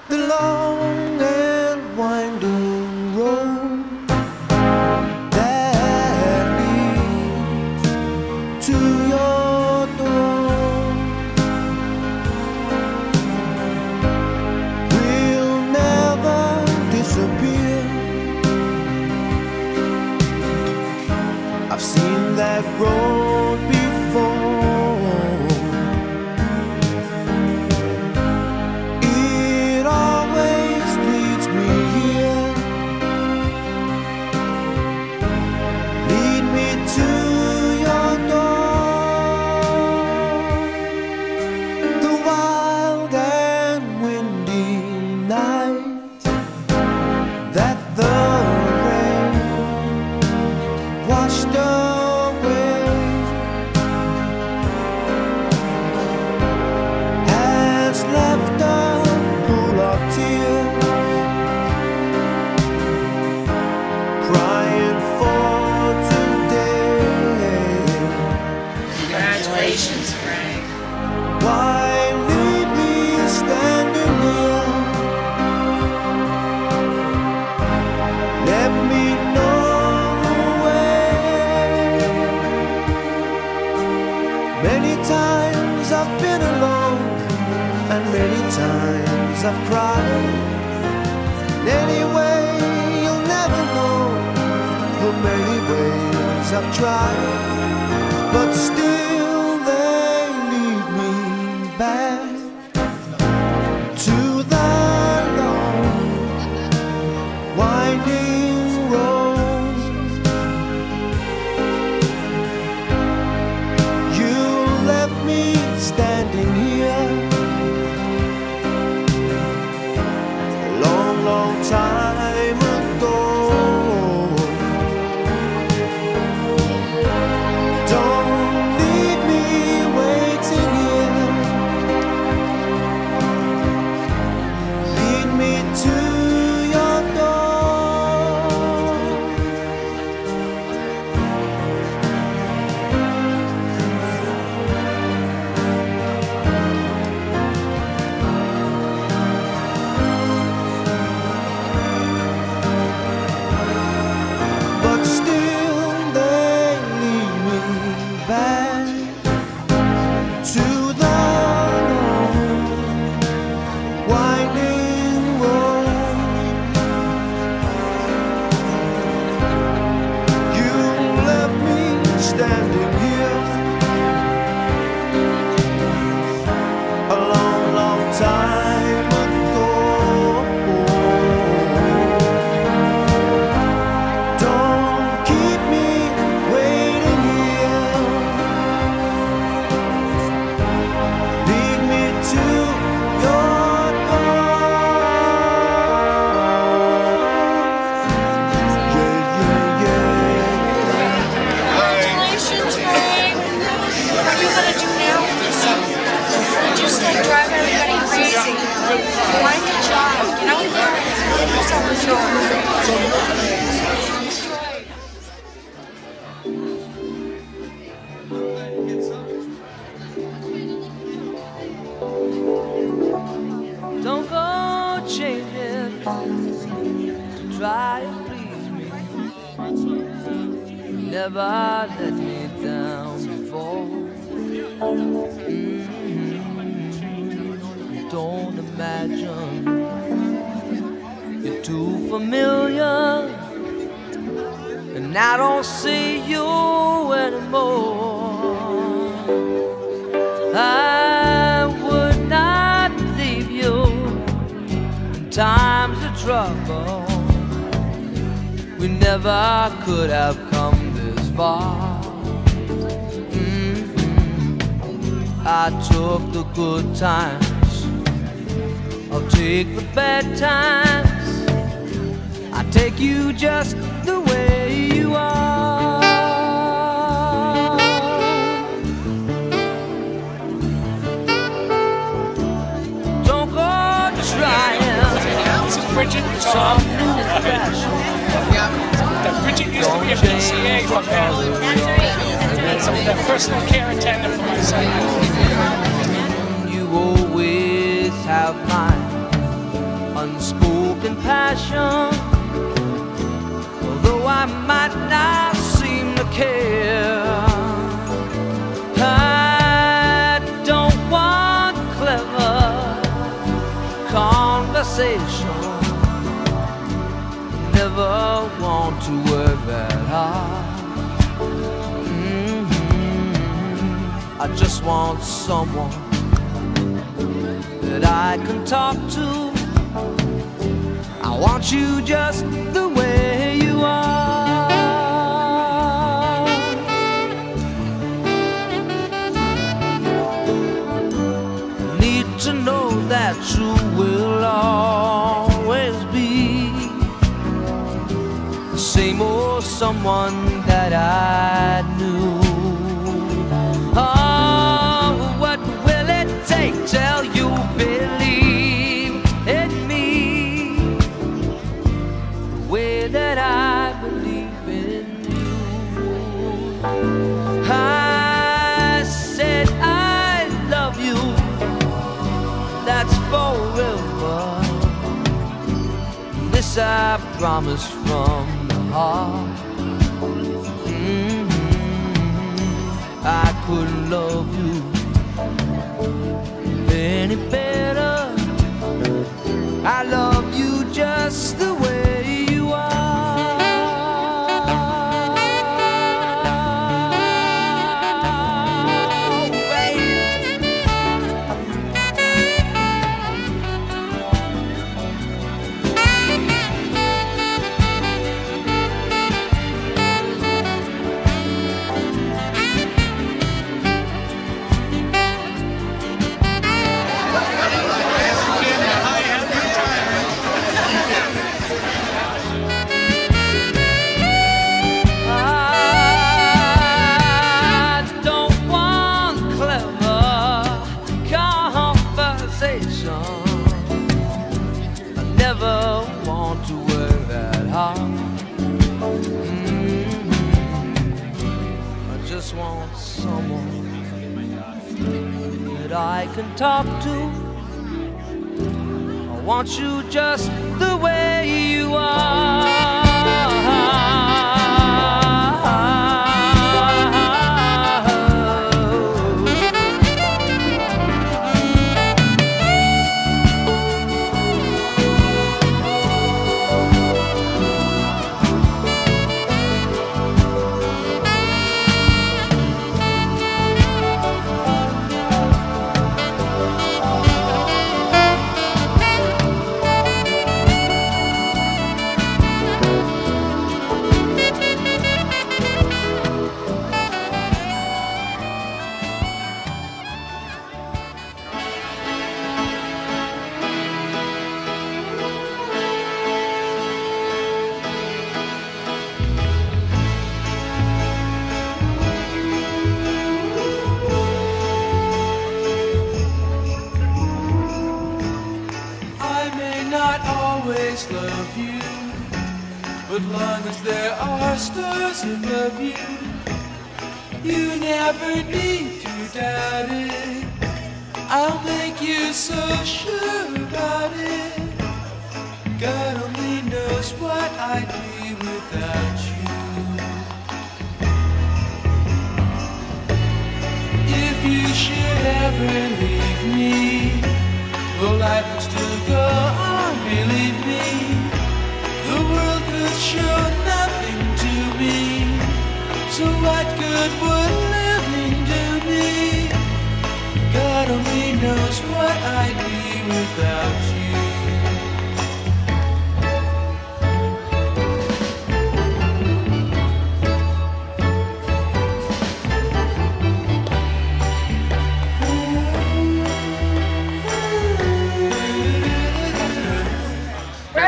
the long and winding road that leads to your door will never disappear. I've seen that road before. Congratulations, Frank. Why leave me standing here? Let me know the way. Many times I've been alone, and many times I've cried. Anyway, you'll never know the many ways I've tried, but still they lead me back to the long winding road. You left me standing here a long, long time ago. Standing here a long, long time ago. Don't keep me waiting here. Lead me to your door. Yeah, yeah, yeah. Drive everybody crazy. Find a job. Get out there and get yourself a job. Don't go changing to try and please me. You never let me down before. Don't imagine you're too familiar, and I don't see you anymore. I would not leave you in times of trouble. We never could have come this far. I took the good times, I'll take the bad times. I take you just the way you are. Don't go trying some new fashion. Bridget used to be a PCA for Maryland. And some of that personal care attendant for my son. You always have mine. passion, although I might not seem to care. I don't want clever conversation, never want to work that hard. I just want someone that I can talk to. I want you just the way you are. Need to know that you will always be the same old someone that I knew. Oh, what will it take till you believe in me the way that I believe in you? I said I love you, that's forever. This I promise from the heart. I couldn't love you any better. I love you just the way you are. Want someone that I can talk to. I want you just the way you are. Love you, but long as there are stars above you, you never need to doubt it. I'll make you so sure about it. God only knows what I'd be without you. If you should ever leave me, well, life would still go on, believe me. The world could show nothing to me, so what good would living do me? God only knows what I'd be without you.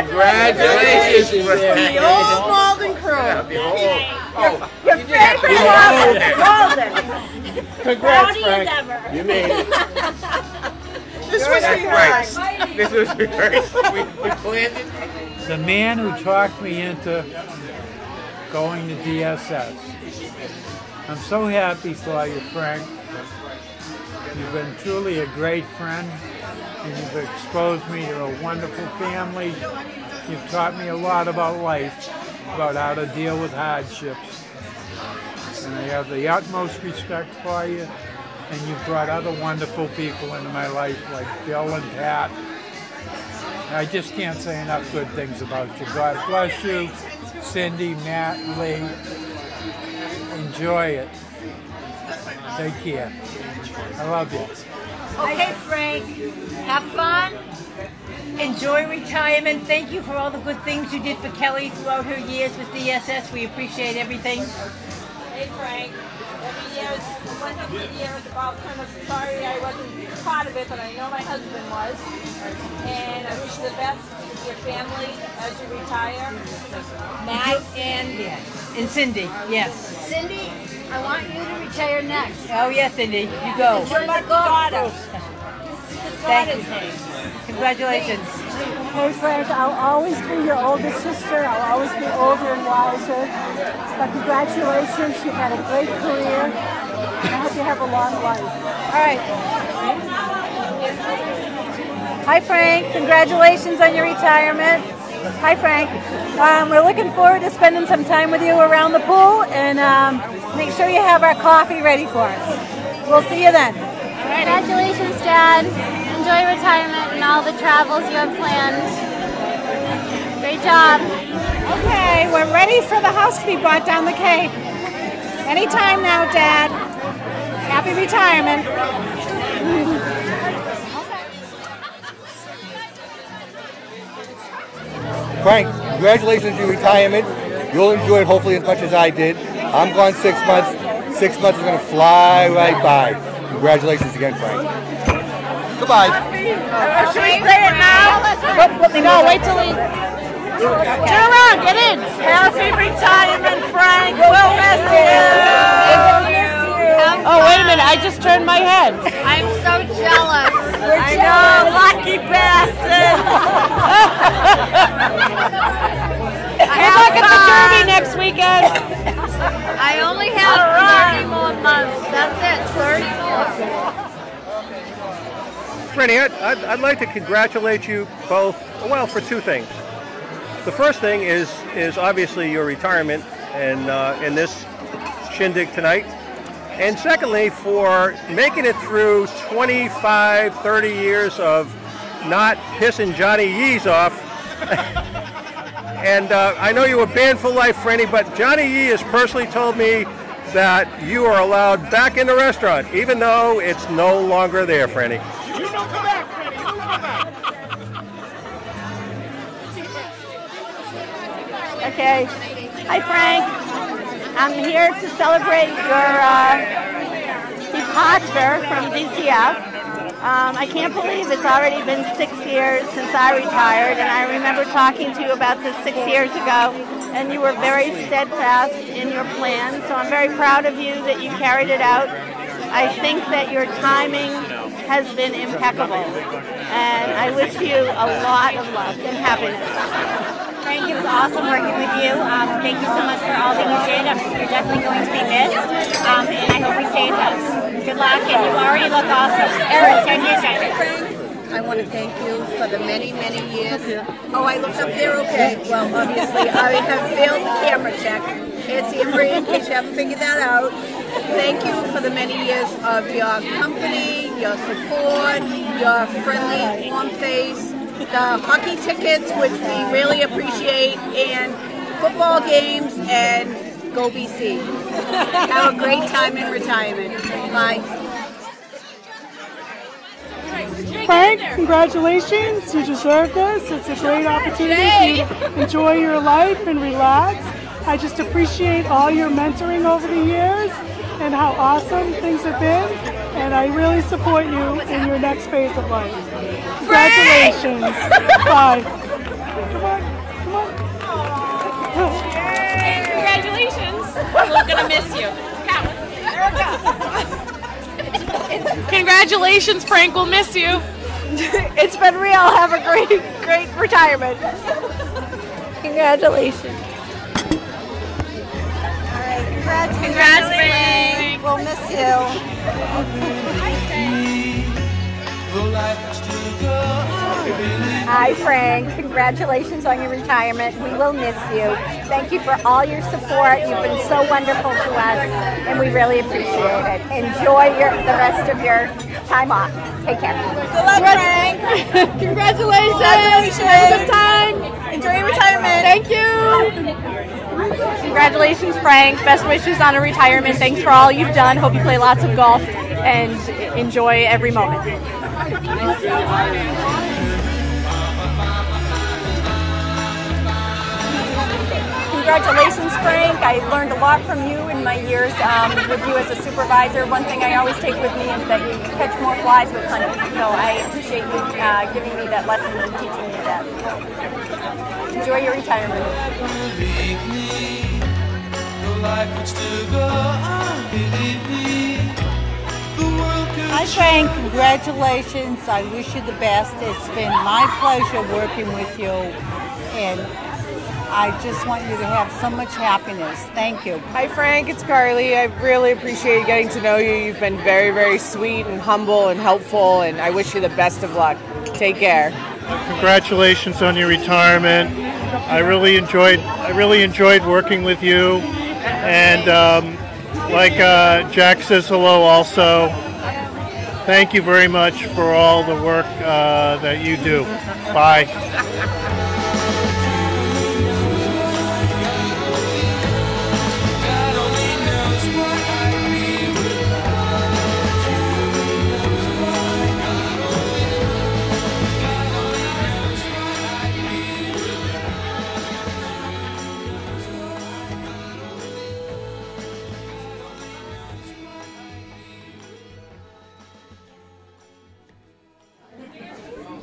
Congratulations, the old Walden crew. Your favorite Walden. Congrats, Frank. You made it. This was rehearsed. This was rehearsed. We planned it. The man who talked me into going to DSS. I'm so happy for you, Frank. You've been truly a great friend, and you've exposed me to a wonderful family You've taught me a lot about life, about how to deal with hardships. And I have the utmost respect for you. And you've brought other wonderful people into my life, like Bill and Pat. I just can't say enough good things about you. God bless you, Cindy, Matt, Lee. Enjoy it. Take care. I love you. Okay, Frank, have fun. Enjoy retirement. Thank you for all the good things you did for Kelly throughout her years with DSS. We appreciate everything. Hey, Frank. Every year is one of the years about kind of sorry I wasn't part of it, but I know my husband was. And I wish you the best with your family as you retire. Matt and Cindy, yes. Cindy, I want you to retire next. Oh, yes, Cindy, you go. Enjoy my daughter. Thank you. Congratulations. Hey Frank, I'll always be your older sister. I'll always be older and wiser. But congratulations, you've had a great career. I hope you have a long life. All right. Hi Frank, congratulations on your retirement. Hi Frank. We're looking forward to spending some time with you around the pool, and make sure you have our coffee ready for us. We'll see you then. Congratulations, Dad. Enjoy retirement and all the travels you have planned. Great job. Okay, we're ready for the house to be brought down the cake. Anytime now, Dad. Happy retirement. Frank, congratulations on your retirement. You'll enjoy it hopefully as much as I did. I'm gone 6 months. 6 months is going to fly right by. Congratulations again, Frank. Goodbye. Should we say it now? No, wait till we... Turn around, get in. Happy retirement, Frank. We'll miss you. Oh, wait a minute. I just turned my head. I'm so jealous. I know, lucky bastard. Good luck at the Derby next weekend. I only have 30 more months. That's it, 30 more. Franny, I'd like to congratulate you both, well, for two things. The first thing is obviously your retirement and in this shindig tonight. And secondly, for making it through 25, 30 years of not pissing Johnny Yee's off. And I know you were banned for life, Franny, but Johnny Yee has personally told me that you are allowed back in the restaurant, even though it's no longer there, Franny. You don't come back, Franny. You don't come back. Okay. Hi, Frank. I'm here to celebrate your departure from DCF. I can't believe it's already been 6 years since I retired, and I remember talking to you about this 6 years ago, and you were very steadfast in your plan, so I'm very proud of you that you carried it out. I think that your timing has been impeccable, and I wish you a lot of luck and happiness. Frank, it was awesome working with you. Thank you so much for all that you did. You're definitely going to be missed, and I hope we stay in touch. Good luck, and you already look awesome. Erin, 10 years later. I want to thank you for the many, many years. Oh, I looked up there, okay. Well, obviously, I have failed the camera check. It's Amber, in case you haven't figured that out. Thank you for the many years of your company, your support, your friendly, warm face, the hockey tickets, which we really appreciate, and football games, and go BC. Have a great time in retirement. Bye. Frank, congratulations. You deserve this. It's a great opportunity to enjoy your life and relax. I just appreciate all your mentoring over the years and how awesome things have been. And I really support you in your next phase of life. Congratulations. Bye. Come on. Come on. Hey, congratulations. We're going to miss you. Congratulations, Frank. We'll miss you. It's been real. Have a great retirement. Congratulations. All right, Congrats, Frank. We'll miss you. Will life still go? Hi, Frank. Congratulations on your retirement. We will miss you. Thank you for all your support. You've been so wonderful to us, and we really appreciate it. Enjoy the rest of your time off. Take care. Good luck, Frank. Congratulations. Congratulations. Have a good time. Enjoy your retirement. Thank you. Congratulations, Frank. Best wishes on a retirement. Thanks for all you've done. Hope you play lots of golf and enjoy every moment. Congratulations, Frank. I learned a lot from you in my years with you as a supervisor. One thing I always take with me is that you catch more flies with honey. So I appreciate you giving me that lesson and teaching me that. Enjoy your retirement. Hi, Frank. Congratulations. I wish you the best. It's been my pleasure working with you, and I just want you to have so much happiness. Thank you. Hi, Frank. It's Carly. I really appreciate getting to know you. You've been very, very sweet and humble and helpful, and I wish you the best of luck. Take care. Congratulations on your retirement. I really enjoyed working with you, and like Jack says hello also. Thank you very much for all the work that you do. Bye.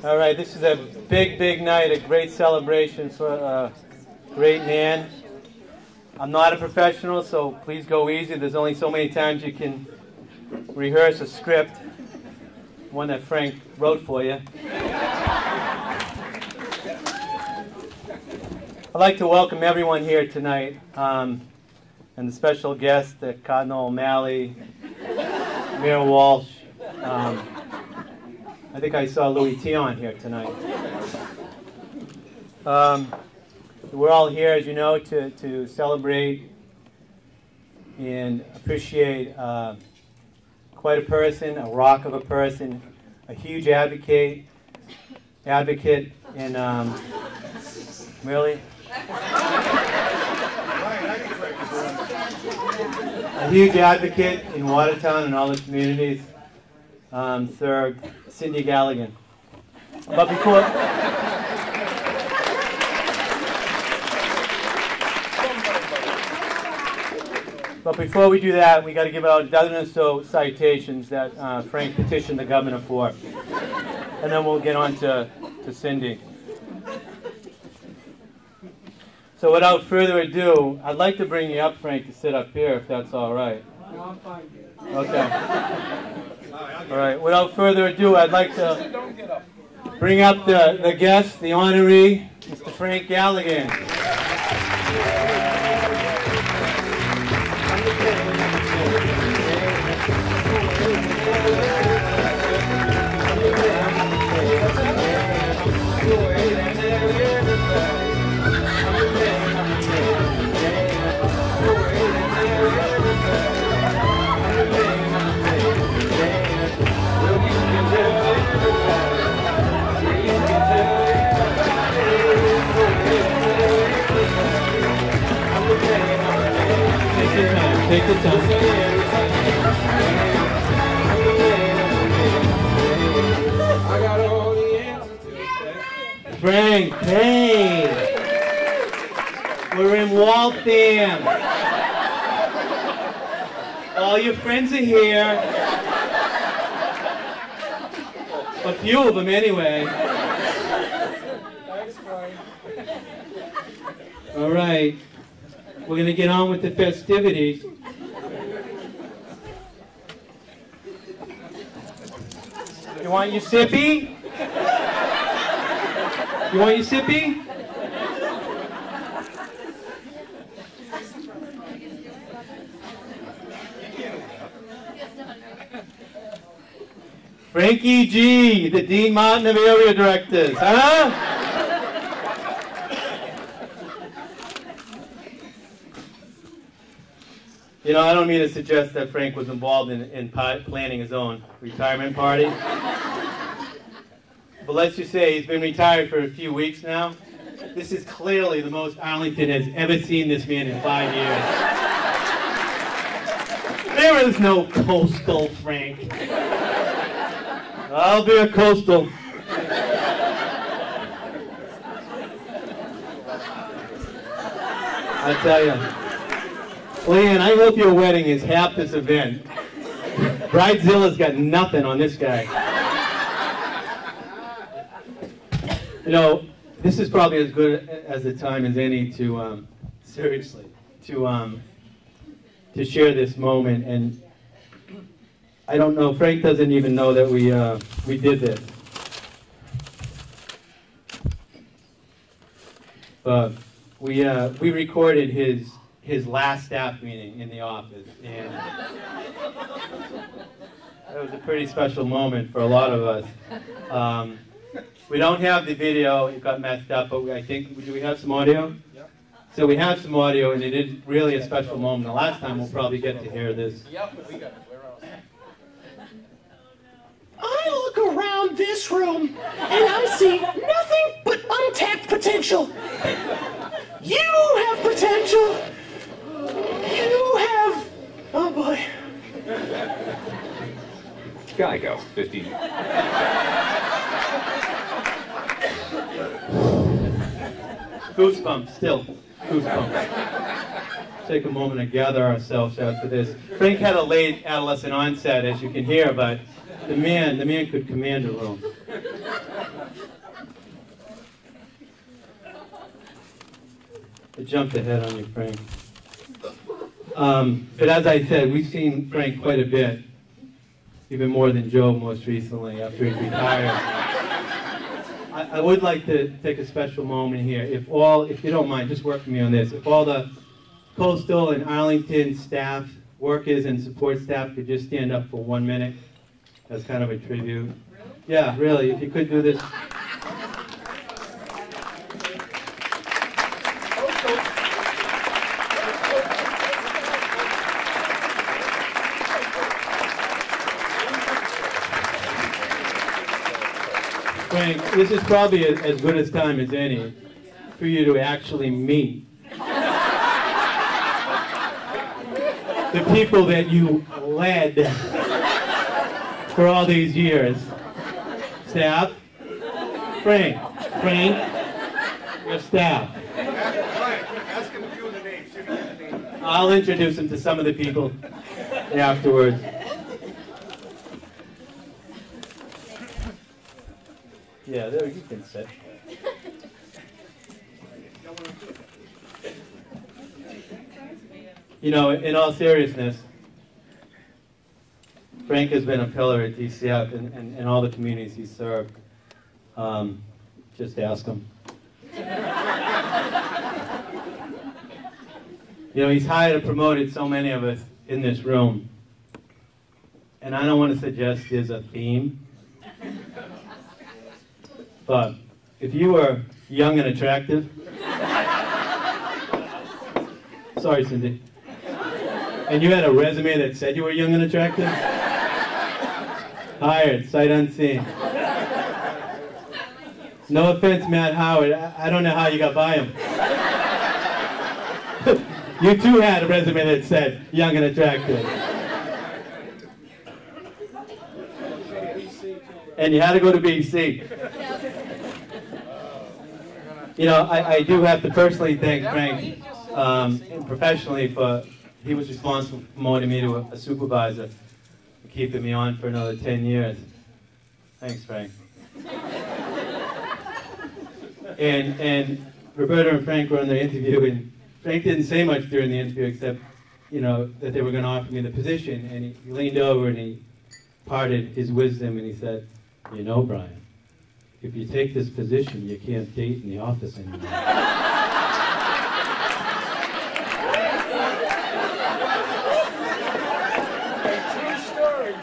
All right, this is a big, big night, a great celebration for a great man. I'm not a professional, so please go easy. There's only so many times you can rehearse a script, one that Frank wrote for you. I'd like to welcome everyone here tonight, and the special guests, Cardinal O'Malley, Mayor Walsh. I think I saw Louis Tion here tonight. We're all here, as you know, to celebrate and appreciate quite a person, a rock of a person, a huge advocate, and really? A huge advocate in Watertown and all the communities. Sir Cindy Galligan. But before we do that, we got to give out a dozen or so citations that Frank petitioned the governor for, and then we'll get on to Cindy. So without further ado, I'd like to bring you up, Frank, to sit up here, if that's all right. Okay. All right, without further ado, I'd like to bring up the guest, the honoree, Mr. Frank Galligan. Take your time. Frank, hey! We're in Waltham. All your friends are here. A few of them anyway. All right. We're going to get on with the festivities. You want your sippy? You want your sippy? Frankie G, the Dean Martin of area directors, huh? You know, I don't mean to suggest that Frank was involved in planning his own retirement party. But let's just say he's been retired for a few weeks now. This is clearly the most Arlington has ever seen this man in 5 years. There is no coastal, Frank. I'll be a coastal. I tell you. Leanne, I hope your wedding is half this event. Bridezilla's got nothing on this guy. You know, this is probably as good as a time as any to, seriously, to share this moment. And I don't know, Frank doesn't even know that we did this. But we recorded his last staff meeting in the office, and that was a pretty special moment for a lot of us. We don't have the video, it got messed up, but I think, do we have some audio? Yep. So we have some audio, and it is really a special moment. The last time we'll probably get to hear this. Yep, we got it. We're all set. I look around this room, and I see nothing but untapped potential. You have potential. You have... Oh, boy. Geico, 15. Goosebumps, still. Goosebumps. Take a moment to gather ourselves after this. Frank had a late adolescent onset, as you can hear, but the man could command a room. I jumped ahead on you, Frank. But as I said, we've seen Frank quite a bit, even more than Joe most recently after he's retired. I would like to take a special moment here. If you don't mind, just work with me on this. If all the Coastal and Arlington staff, workers and support staff could just stand up for 1 minute as kind of a tribute. Yeah, really, if you could do this. Frank, this is probably as good a time as any for you to actually meet the people that you led for all these years. Staff, Frank, your staff. Ask him a few of the names. I'll introduce him to some of the people afterwards. Yeah, there you can sit. You know, in all seriousness, Frank has been a pillar at DCF and all the communities he's served. Just ask him. You know, he's hired and promoted so many of us in this room. And I don't want to suggest there's a theme. But if you were young and attractive, sorry, Cindy, and you had a resume that said you were young and attractive, hired, sight unseen. No offense, Matt Howard, I don't know how you got by him. You too had a resume that said young and attractive. And you had to go to BC. You know, I do have to personally thank Frank professionally for, he was responsible for promoting me to a supervisor and keeping me on for another 10 years. Thanks, Frank. And Roberta and Frank were on their interview, and Frank didn't say much during the interview except, you know, that they were going to offer me the position, and he leaned over and he parted his wisdom and he said, you know, Brian, if you take this position, you can't date in the office anymore.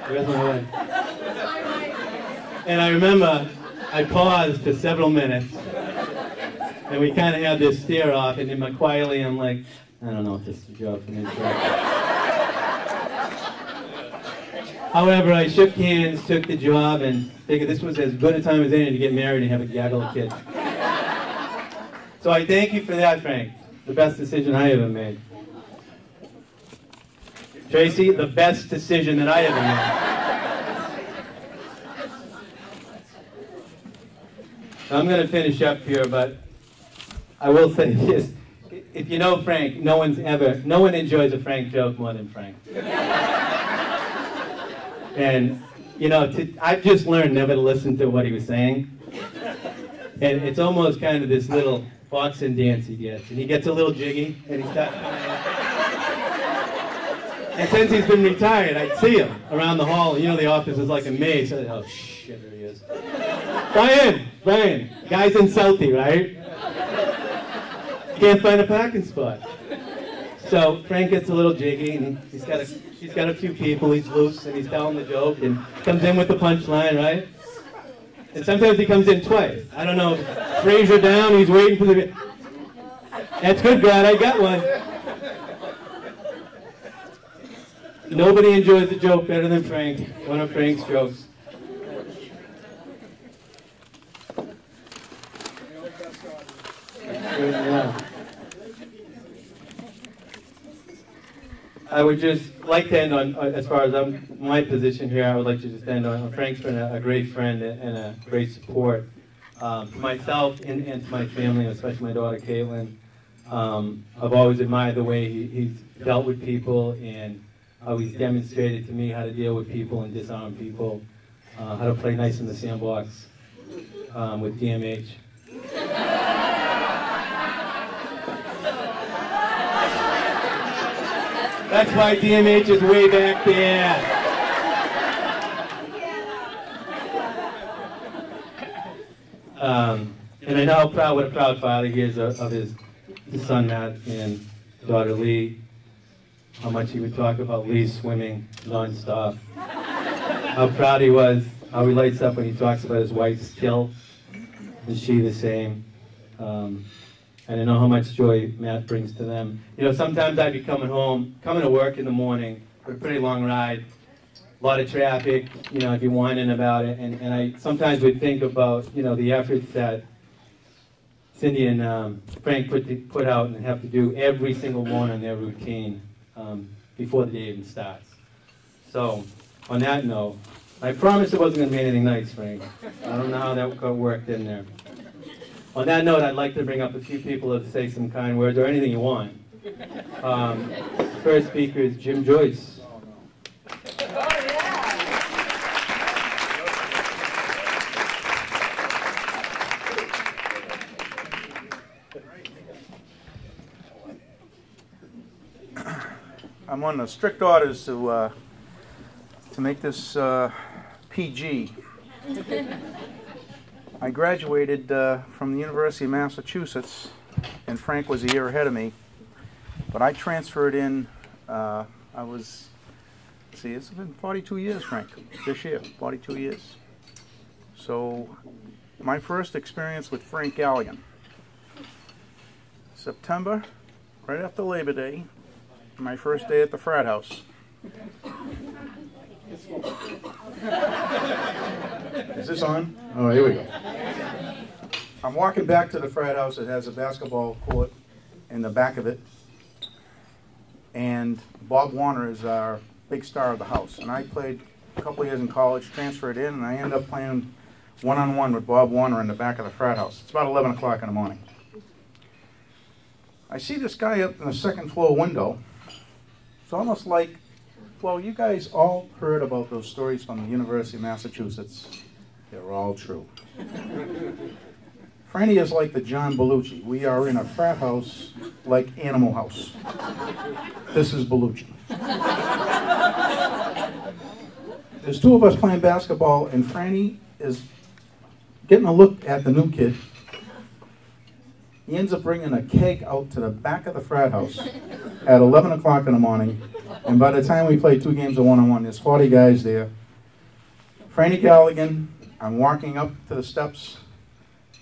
Where's my wife? And I remember I paused for several minutes, and we kind of had this stare off, and then quietly I'm like, I don't know if this is a job for me. However, I shook hands, took the job, and figured this was as good a time as any to get married and have a gaggle of kids. So I thank you for that, Frank. The best decision I ever made. Tracy, the best decision that I ever made. I'm going to finish up here, but I will say this. If you know Frank, no one enjoys a Frank joke more than Frank. And, you know, I've just learned never to listen to what he was saying. And it's almost kind of this little boxing dance he gets. And he gets a little jiggy, and he starts... And since he's been retired, I'd see him around the hall. You know, the office is like a maze. So, oh, shit, there he is. Brian, guy's in Southie, right? Can't find a parking spot. So Frank gets a little jiggy, and he's got a few people, he's loose, and he's telling the joke, and comes in with the punchline, right? And sometimes he comes in twice. I don't know, Fraser down, he's waiting for the... That's good, Brad, I got one. Nobody enjoys the joke better than Frank, one of Frank's jokes. Yeah. I would just like to end on, as far as my position here, I would like to just end on, Frank's been a great friend and a great support to myself and to my family, especially my daughter Caitlin. I've always admired the way he's dealt with people and how he's demonstrated to me how to deal with people and disarm people, how to play nice in the sandbox with DMH. That's why DMH is way back there. And I know what a proud father he is of his son Matt and daughter Lee. How much he would talk about Lee swimming nonstop. How proud he was, how he lights up when he talks about his wife's skill, and she the same. And I know how much joy Matt brings to them. You know, sometimes I'd be coming to work in the morning, for a pretty long ride, a lot of traffic, you know, I'd be whining about it, and I sometimes would think about, you know, the efforts that Cindy and Frank put out and have to do every single morning in their routine before the day even starts. So, on that note, I promised it wasn't going to be anything nice, Frank. I don't know how that worked in there. On that note, I'd like to bring up a few people to say some kind words, or anything you want. First speaker is Jim Joyce. I'm on the strict orders to make this PG. I graduated from the University of Massachusetts, and Frank was a year ahead of me. But I transferred in, it's been 42 years, Frank, this year, 42 years. So my first experience with Frank Galligan. September, right after Labor Day, my first day at the frat house. Is this on? Oh, here we go. I'm walking back to the frat house. It has a basketball court in the back of it. And Bob Warner is our big star of the house. And I played a couple years in college, transferred in, and I ended up playing one-on-one with Bob Warner in the back of the frat house. It's about 11 o'clock in the morning. I see this guy up in the second floor window. It's almost like, well, you guys all heard about those stories from the University of Massachusetts. They're all true. Franny is like the John Belushi. We are in a frat house like Animal House. This is Belushi. There's two of us playing basketball, and Franny is getting a look at the new kid. He ends up bringing a keg out to the back of the frat house at 11 o'clock in the morning, and by the time we play 2 games of one-on-one, there's 40 guys there. Frank Galligan, I'm walking up to the steps.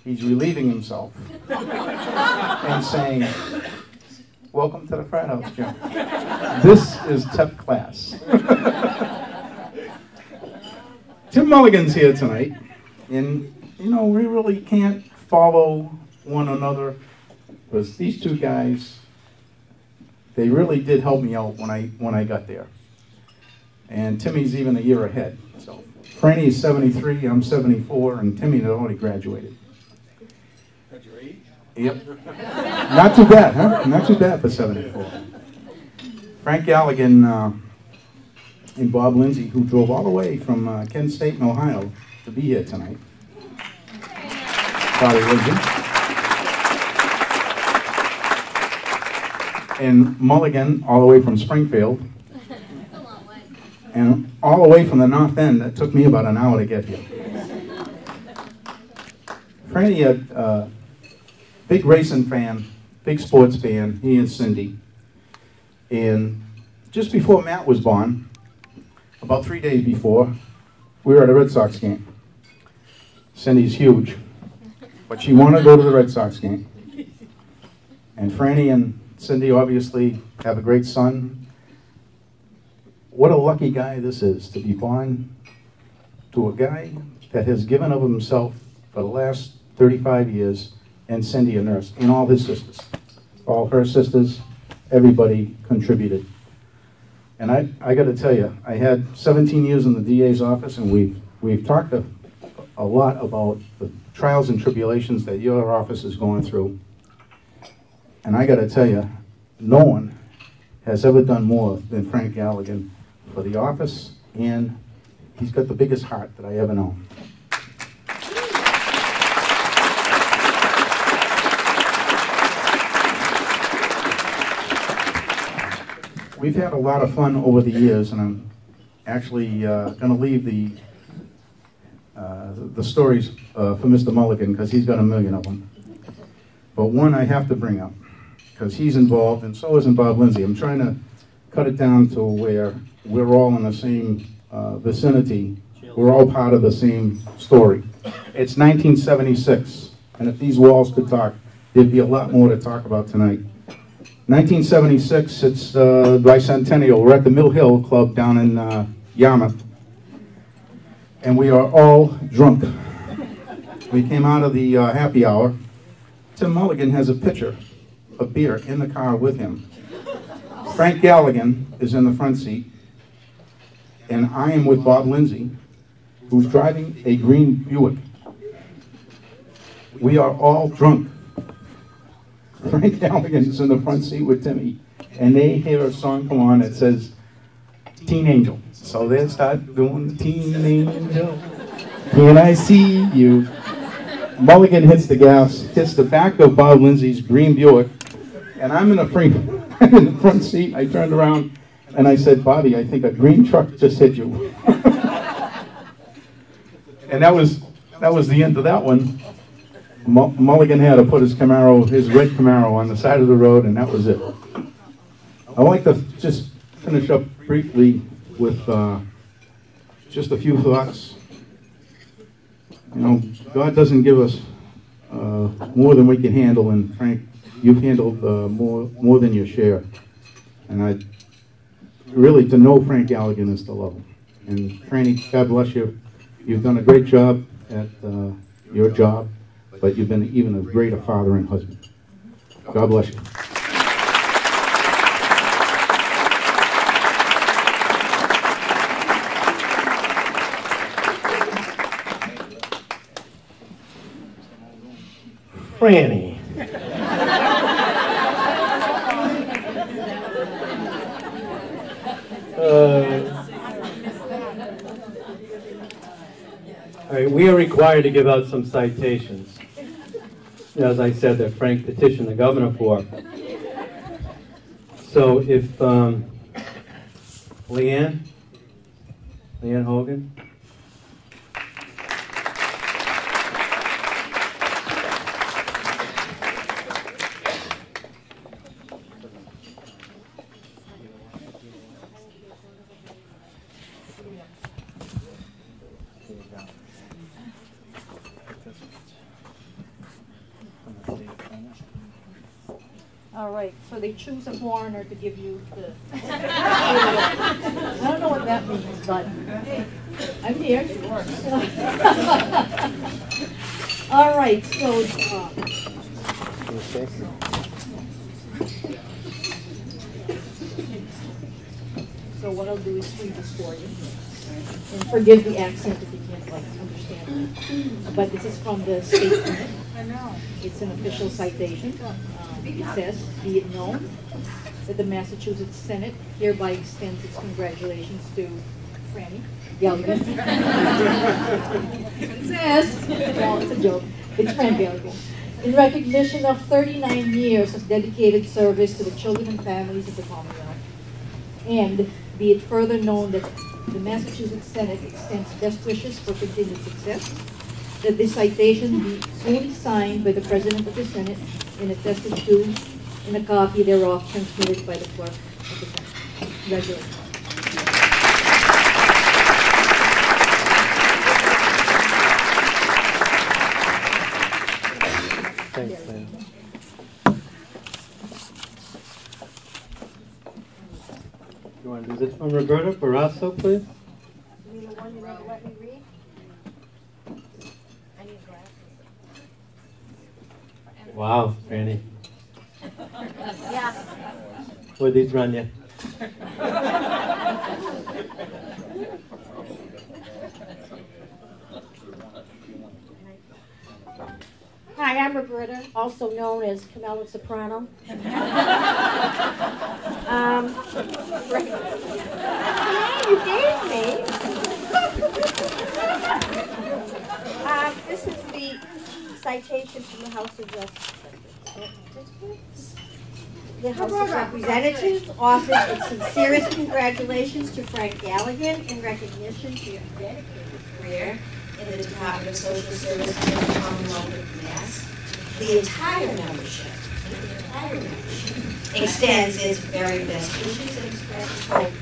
He's relieving himself and saying, "Welcome to the frat house, Jim. This is TEP class." Tim Mulligan's here tonight, and you know, we really can't follow one another, because these two guys, they really did help me out when I got there. And Timmy's even a year ahead. So Franny's 73, I'm 74, and Timmy had already graduated. Yep. Not too bad, huh? Not too bad for 74. Frank Galligan and Bob Lindsay, who drove all the way from Kent State in Ohio to be here tonight. Bobby Lindsay. And Mulligan, all the way from Springfield. And all the way from the North End. That took me about an hour to get here. Franny had big racing fan, big sports fan, he and Cindy. And just before Matt was born, about 3 days before, we were at a Red Sox game. Cindy's huge, but she wanted to go to the Red Sox game. And Franny and Cindy obviously have a great son. What a lucky guy this is, to be born to a guy that has given of himself for the last 35 years, and Cindy a nurse, and all his sisters. All her sisters, everybody contributed. And I got to tell you, I had 17 years in the DA's office, and we've talked a lot about the trials and tribulations that your office is going through. And I got to tell you, no one has ever done more than Frank Galligan for the office, and he's got the biggest heart that I ever known. We've had a lot of fun over the years, and I'm actually going to leave the stories for Mr. Mulligan, because he's got a million of them. But one I have to bring up, because he's involved, and so isn't Bob Lindsay. I'm trying to cut it down to where we're all in the same vicinity. We're all part of the same story. It's 1976, and if these walls could talk, there'd be a lot more to talk about tonight. 1976, it's bicentennial. We're at the Mill Hill Club down in Yarmouth, and we are all drunk. We came out of the happy hour. Tim Mulligan has a pitcher of beer in the car with him. Frank Galligan is in the front seat, and I am with Bob Lindsay, who's driving a green Buick. We are all drunk. Frank Galligan is in the front seat with Timmy, and they hear a song come on that says Teen Angel. So they start doing the Teen Angel. Can I see you? Mulligan hits the gas, hits the back of Bob Lindsay's green Buick, and I'm in the front seat. I turned around and I said, "Bobby, I think a green truck just hit you." And that was the end of that one. Mulligan had to put his red Camaro on the side of the road, and that was it. I'd like to just finish up briefly with just a few thoughts. You know, God doesn't give us more than we can handle, and Frank, you've handled more than your share. And really, to know Frank Galligan is to love him. And Franny, God bless you. You've done a great job at your job, but you've been even a greater father and husband. God bless you. Franny. All right, we are required to give out some citations, as I said, that Frank petitioned the governor for. So if Leanne Hogan. All right, so they choose a foreigner to give you the... I don't know what that means, but I'm here. All right, so... So what I'll do is read this for you. And forgive the accent if you can't understand it. But this is from the statement. It's an official citation. It says, be it known that the Massachusetts Senate hereby extends its congratulations to Franny Galligan. It says, no, it's a joke. It's Frank Galligan. In recognition of 39 years of dedicated service to the children and families of the Commonwealth. And be it further known that the Massachusetts Senate extends best wishes for continued success, that this citation be duly signed by the President of the Senate and attested to, and a copy thereof transmitted by the Clerk of the Senate. Congratulations. Thanks, man. You want to do this one, Roberta Barrasso, please? Wow, Franny. Yeah. Where'd these run you? Hi, I'm Roberta, also known as Camilla Soprano. You gave me. This is the citation from the House of The House of Representatives offers its sincerest congratulations to Frank Galligan in recognition for your dedicated career in the Department of Social Service and the Commonwealth of Mass. The entire membership extends its very best wishes and expresses hope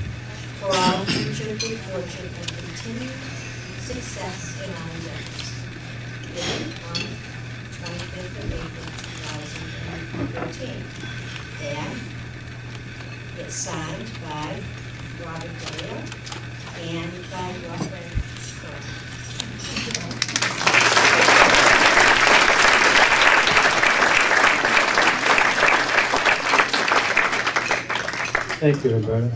for all future good fortune and continued success in our endeavors. Dated on 25th of April 2014. And it's signed by Robert Dale and by your friend Scott. Thank you, Roberta.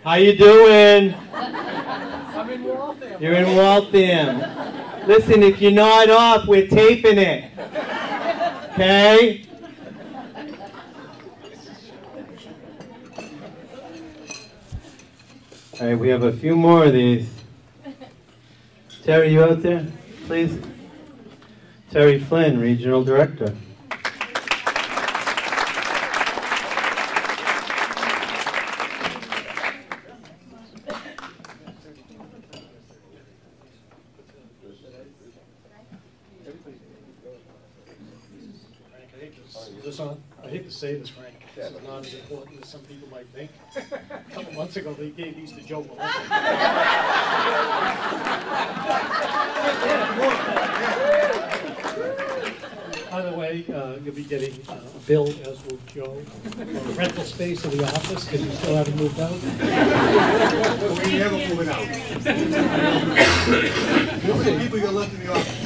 How you doing? I'm in Waltham. You're in Waltham. Listen, if you nod off, we're taping it. Okay? All right, we have a few more of these. Terry, you out there? Please. Terry Flynn, Regional Director. I hate to say this, Frank. This is not as important as some people might think. A couple months ago, they gave these to Joe. By the way, you'll be getting a bill, as will Joe, for the rental space of the office, because you still haven't moved out. We never moving out. How many people you got left in the office?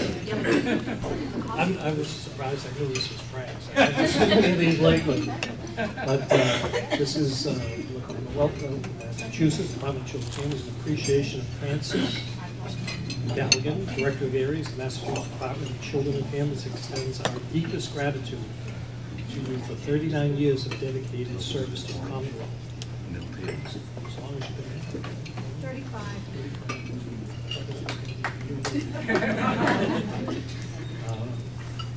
I was surprised. I knew this was Frank's. I haven't seen any of these lately. But this is the Commonwealth of Massachusetts Department of Children and Families in appreciation of Francis Galligan, Director of Areas, the Massachusetts Department of Children and Families extends our deepest gratitude to you for 39 years of dedicated service to the Commonwealth. As long as you've been there. 35.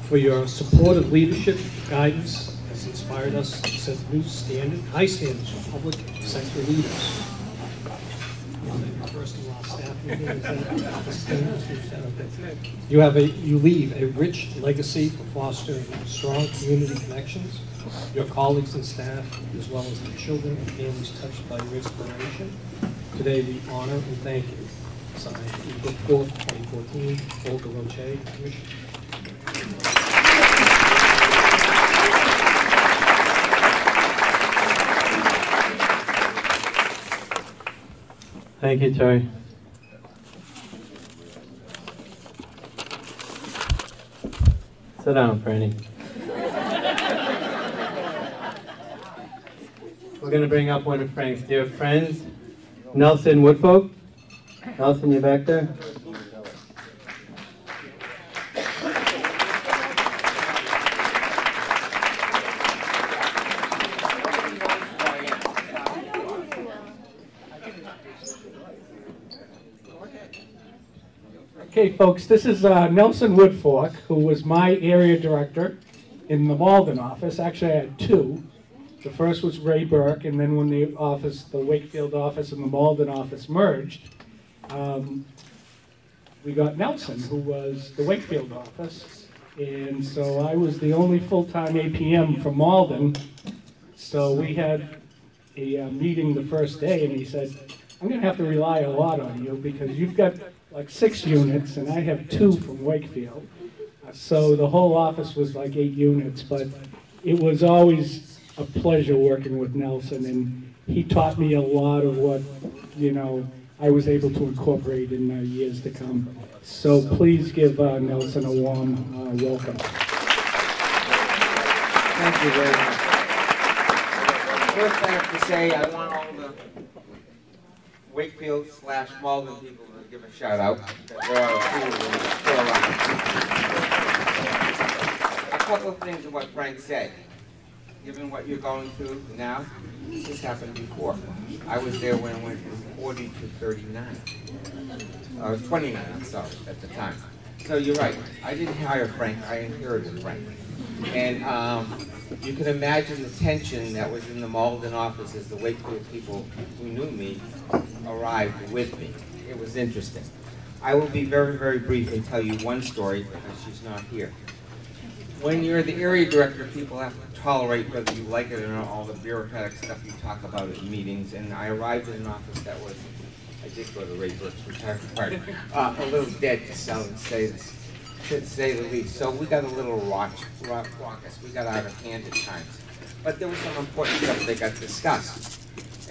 For your supportive leadership, guidance, has inspired us to set new high standards for public sector leaders. First and last staff meeting. You leave a rich legacy for fostering strong community connections, your colleagues and staff, as well as the children and families touched by your inspiration. Today we honor and thank you. Signed, April 4th, 2014, Olga Roche, Commissioner. Thank you, Terry. Sit down, Franny. We're going to bring up one of Frank's dear friends, Nelson Woodfolk. Nelson, you back there? Okay, folks, this is Nelson Woodfolk, who was my area director in the Malden office. Actually, I had two. The first was Ray Burke, and then when the office, the Wakefield office and the Malden office merged, we got Nelson, who was the Wakefield office. And so I was the only full-time APM for Malden. So we had a meeting the first day, and he said, I'm going to have to rely a lot on you because you've got like 6 units, and I have 2 from Wakefield. So the whole office was like 8 units, but it was always a pleasure working with Nelson, and he taught me a lot of what, you know, I was able to incorporate in years to come. So please give Nelson a warm welcome. Thank you very much. First, I have to say I want all the Wakefield/Malden people to give a shout out. There are a few of them still around. A couple of things of what Frank said. Given what you're going through now, this has happened before. I was there when it went from 40 to 39. 29, I'm sorry, at the time. So you're right. I didn't hire Frank, I inherited Frank. And you can imagine the tension that was in the Malden office as the Wakefield people who knew me arrived with me. It was interesting. I will be very, very brief and tell you one story because she's not here. When you're the area director, people have to tolerate whether you like it or not, all the bureaucratic stuff you talk about at meetings. And I arrived in an office that was, I did go to Ray Burke's retirement party, a little dead to say the least. So we got a little raucous. We got out of hand at times. But there was some important stuff that got discussed.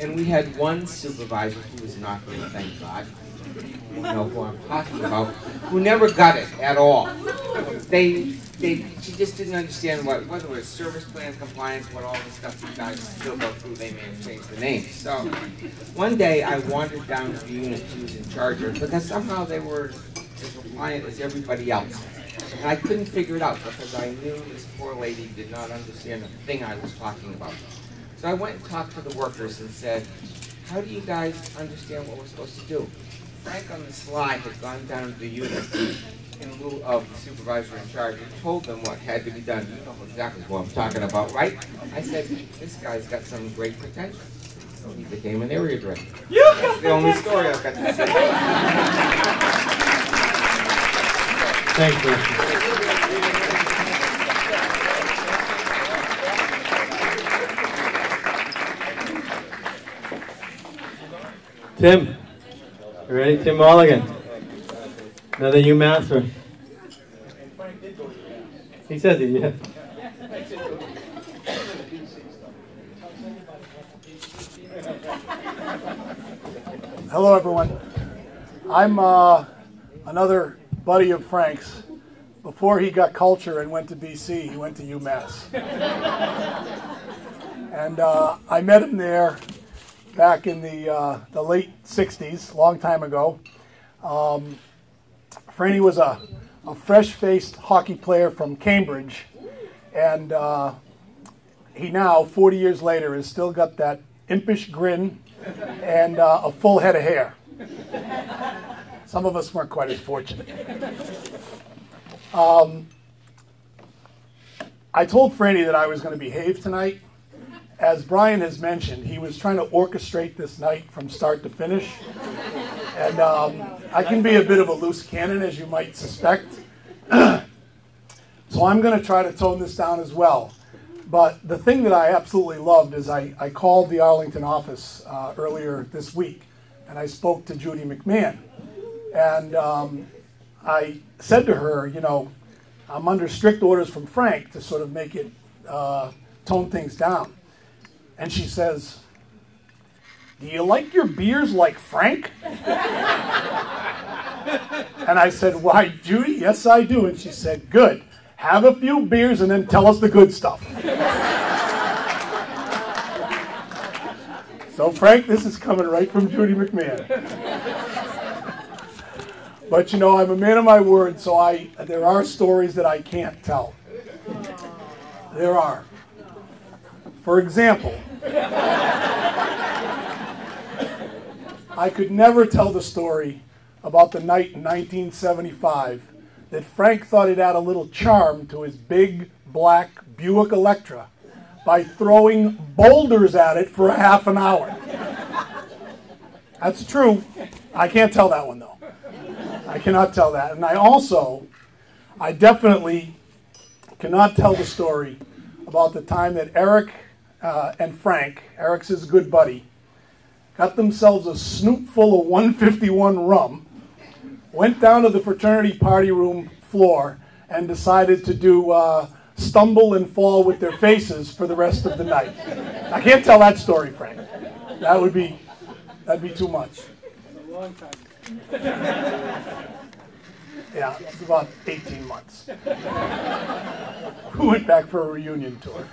And we had one supervisor who was not here, thank God. You know who I'm talking about, who never got it at all. She just didn't understand whether it was service plan compliance, what all the stuff you guys still go through. They may have changed the names. So one day I wandered down to the unit she was in charge of because somehow they were as compliant as everybody else. And I couldn't figure it out because I knew this poor lady did not understand the thing I was talking about. So I went and talked to the workers and said, how do you guys understand what we're supposed to do? Frank on the slide had gone down to the unit in lieu of the supervisor in charge and told them what had to be done. You know exactly what I'm talking about, right? I said, this guy's got some great potential. So he became an area director. That's the only story I've got to say. Thank you. Tim, you ready? Tim Galligan, another UMasser. He says it, yeah. Hello, everyone. I'm another buddy of Frank's. Before he got culture and went to BC, he went to UMass. And I met him there back in the late 60s, long time ago. Franny was a fresh-faced hockey player from Cambridge, and he now, 40 years later, has still got that impish grin and a full head of hair. Some of us weren't quite as fortunate. I told Franny that I was going to behave tonight. As Brian has mentioned, he was trying to orchestrate this night from start to finish. And I can be a bit of a loose cannon, as you might suspect. So I'm going to try to tone this down as well. But the thing that I absolutely loved is I called the Arlington office earlier this week, and I spoke to Judy McMahon. And I said to her, you know, I'm under strict orders from Frank to sort of make it, tone things down. And she says, do you like your beers like Frank? And I said, why, Judy? Yes, I do. And she said, good. Have a few beers and then tell us the good stuff. So, Frank, this is coming right from Judy McMahon. But, you know, I'm a man of my word, so there are stories that I can't tell. There are. For example, I could never tell the story about the night in 1975 that Frank thought he'd add a little charm to his big, black Buick Electra by throwing boulders at it for a half an hour. That's true. I can't tell that one, though. I cannot tell that. And I definitely cannot tell the story about the time that Eric and Frank, Eric's his good buddy, got themselves a snoot full of 151 rum, went down to the fraternity party room floor, and decided to do stumble and fall with their faces for the rest of the night. I can't tell that story, Frank. That'd be too much. A long time. Yeah, it's about 18 months. We went back for a reunion tour.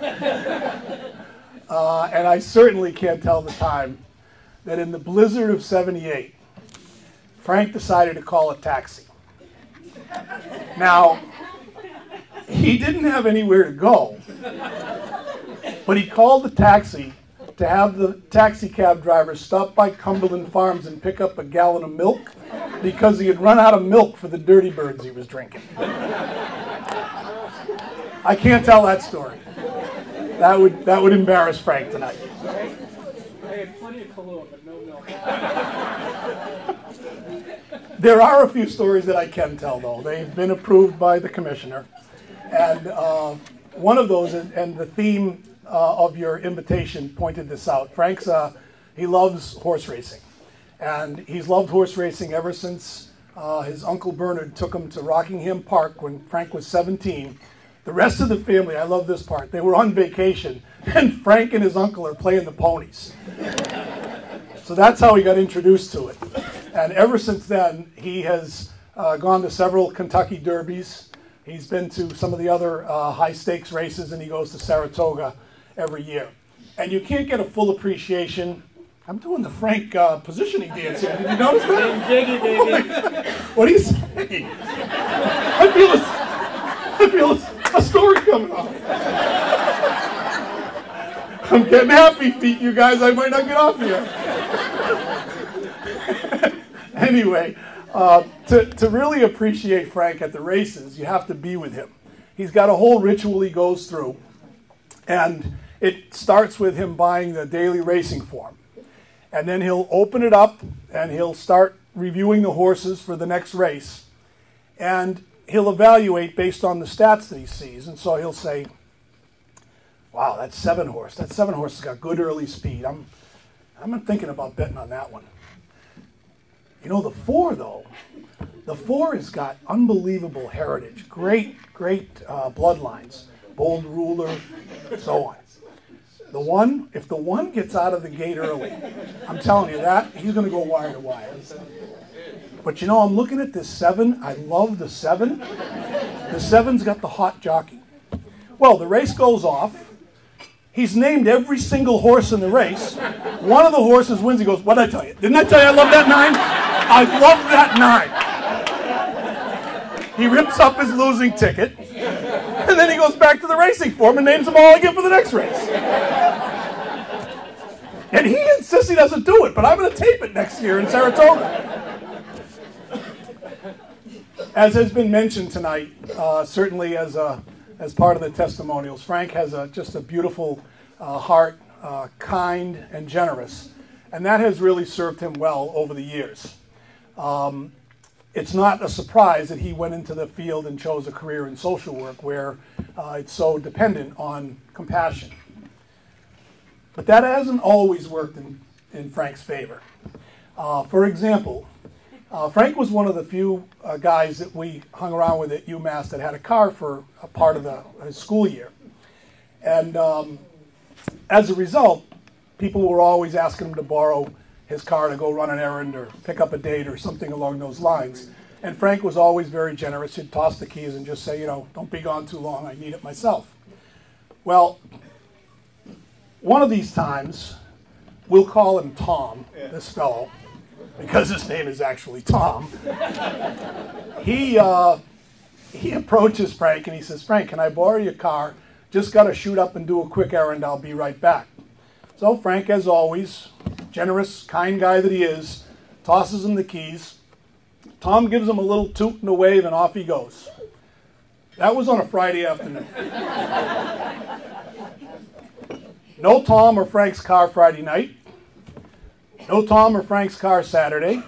And I certainly can't tell the time that in the blizzard of '78, Frank decided to call a taxi. Now, he didn't have anywhere to go, but he called the taxi to have the taxi cab driver stop by Cumberland Farms and pick up a gallon of milk because he had run out of milk for the Dirty Birds he was drinking. I can't tell that story. That would embarrass Frank tonight. I had plenty of Kahlua, but no milk. There are a few stories that I can tell, though. They've been approved by the commissioner. And one of those, and the theme of your invitation pointed this out. Frank's, he loves horse racing. And he's loved horse racing ever since his Uncle Bernard took him to Rockingham Park when Frank was 17. The rest of the family, I love this part, they were on vacation, and Frank and his uncle are playing the ponies. So that's how he got introduced to it. And ever since then, he has gone to several Kentucky Derbies. He's been to some of the other high-stakes races, and he goes to Saratoga every year. And you can't get a full appreciation. I'm doing the Frank positioning dance here. Did you notice that? Jiggy, baby. What do you say? I feel a story coming on. I'm getting happy feet, you guys. I might not get off here. Anyway, to really appreciate Frank at the races, you have to be with him. He's got a whole ritual he goes through, and it starts with him buying the daily racing form. And then he'll open it up, and he'll start reviewing the horses for the next race. And he'll evaluate based on the stats that he sees. And so he'll say, wow, that 7-horse. That 7-horse has got good early speed. I'm thinking about betting on that one. You know, the 4, though, the 4 has got unbelievable heritage, great bloodlines, Bold Ruler, so on. The 1, if the 1 gets out of the gate early, I'm telling you that, he's going to go wire to wire. But you know, I'm looking at this 7. I love the 7. The 7's got the hot jockey. Well, the race goes off. He's named every single horse in the race. One of the horses wins. He goes, what did I tell you? Didn't I tell you I love that 9? I love that 9. He rips up his losing ticket. And then he goes back to the racing form and names them all again for the next race. And he insists he doesn't do it, but I'm going to tape it next year in Saratoga. As has been mentioned tonight, certainly as part of the testimonials, Frank has just a beautiful heart, kind and generous, and that has really served him well over the years. it's not a surprise that he went into the field and chose a career in social work where it's so dependent on compassion. But that hasn't always worked in Frank's favor. For example, Frank was one of the few guys that we hung around with at UMass that had a car for a part of his school year. And as a result, people were always asking him to borrow his car to go run an errand or pick up a date or something along those lines. And Frank was always very generous. He'd toss the keys and just say, you know, don't be gone too long, I need it myself. Well, one of these times, we'll call him Tom, this fellow, because his name is actually Tom. He approaches Frank and he says, Frank, can I borrow your car? Just got to shoot up and do a quick errand, I'll be right back. So Frank, as always, generous, kind guy that he is, tosses him the keys. Tom gives him a little toot and a wave, and off he goes. That was on a Friday afternoon. No Tom or Frank's car Friday night. No Tom or Frank's car Saturday.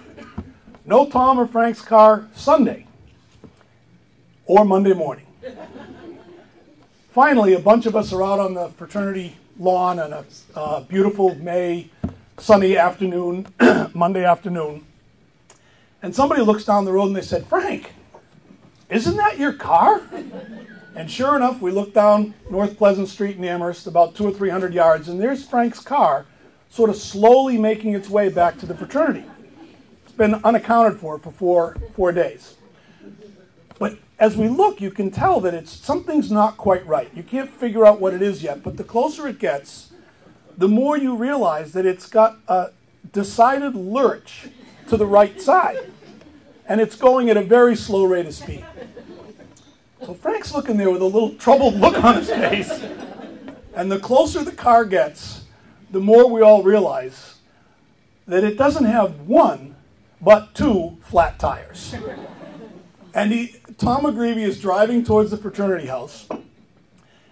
No Tom or Frank's car Sunday. Or Monday morning. Finally, a bunch of us are out on the fraternity lawn on a beautiful May sunny afternoon, Monday afternoon, and somebody looks down the road and they said, Frank, isn't that your car? And sure enough, we look down North Pleasant Street in Amherst about 200 or 300 yards, and there's Frank's car sort of slowly making its way back to the fraternity. It's been unaccounted for four days. But as we look, you can tell that something's not quite right. You can't figure out what it is yet, but the closer it gets, the more you realize that it's got a decided lurch to the right side. And it's going at a very slow rate of speed. So Frank's looking there with a little troubled look on his face. And the closer the car gets, the more we all realize that it doesn't have one, but two flat tires. And Tom McGreevy is driving towards the fraternity house.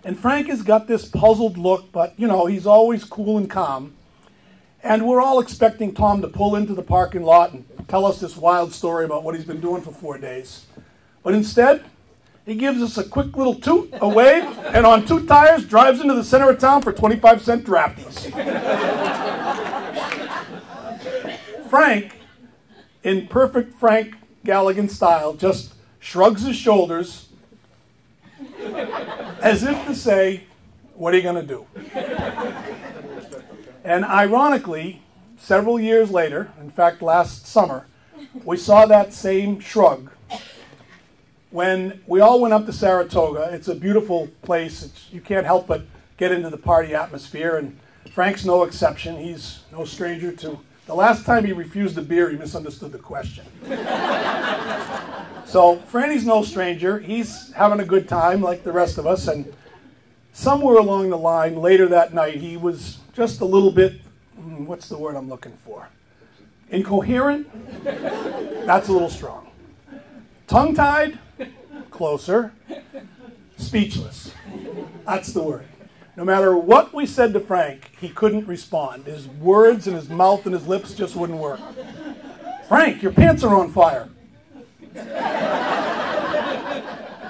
And Frank has got this puzzled look, but, you know, he's always cool and calm. And we're all expecting Tom to pull into the parking lot and tell us this wild story about what he's been doing for 4 days. But instead, he gives us a quick little toot, a wave, and on two tires drives into the center of town for 25-cent drafties. Frank, in perfect Frank Galligan style, just shrugs his shoulders as if to say, what are you going to do? And ironically, several years later, in fact last summer, we saw that same shrug when we all went up to Saratoga. It's a beautiful place. You can't help but get into the party atmosphere, and Frank's no exception. He's no stranger to... The last time he refused a beer, he misunderstood the question. So Franny's no stranger. He's having a good time like the rest of us, and somewhere along the line, later that night, he was just a little bit, what's the word I'm looking for? Incoherent? That's a little strong. Tongue-tied? Closer. Speechless. That's the word. No matter what we said to Frank, he couldn't respond. His words and his mouth and his lips just wouldn't work. Frank, your pants are on fire.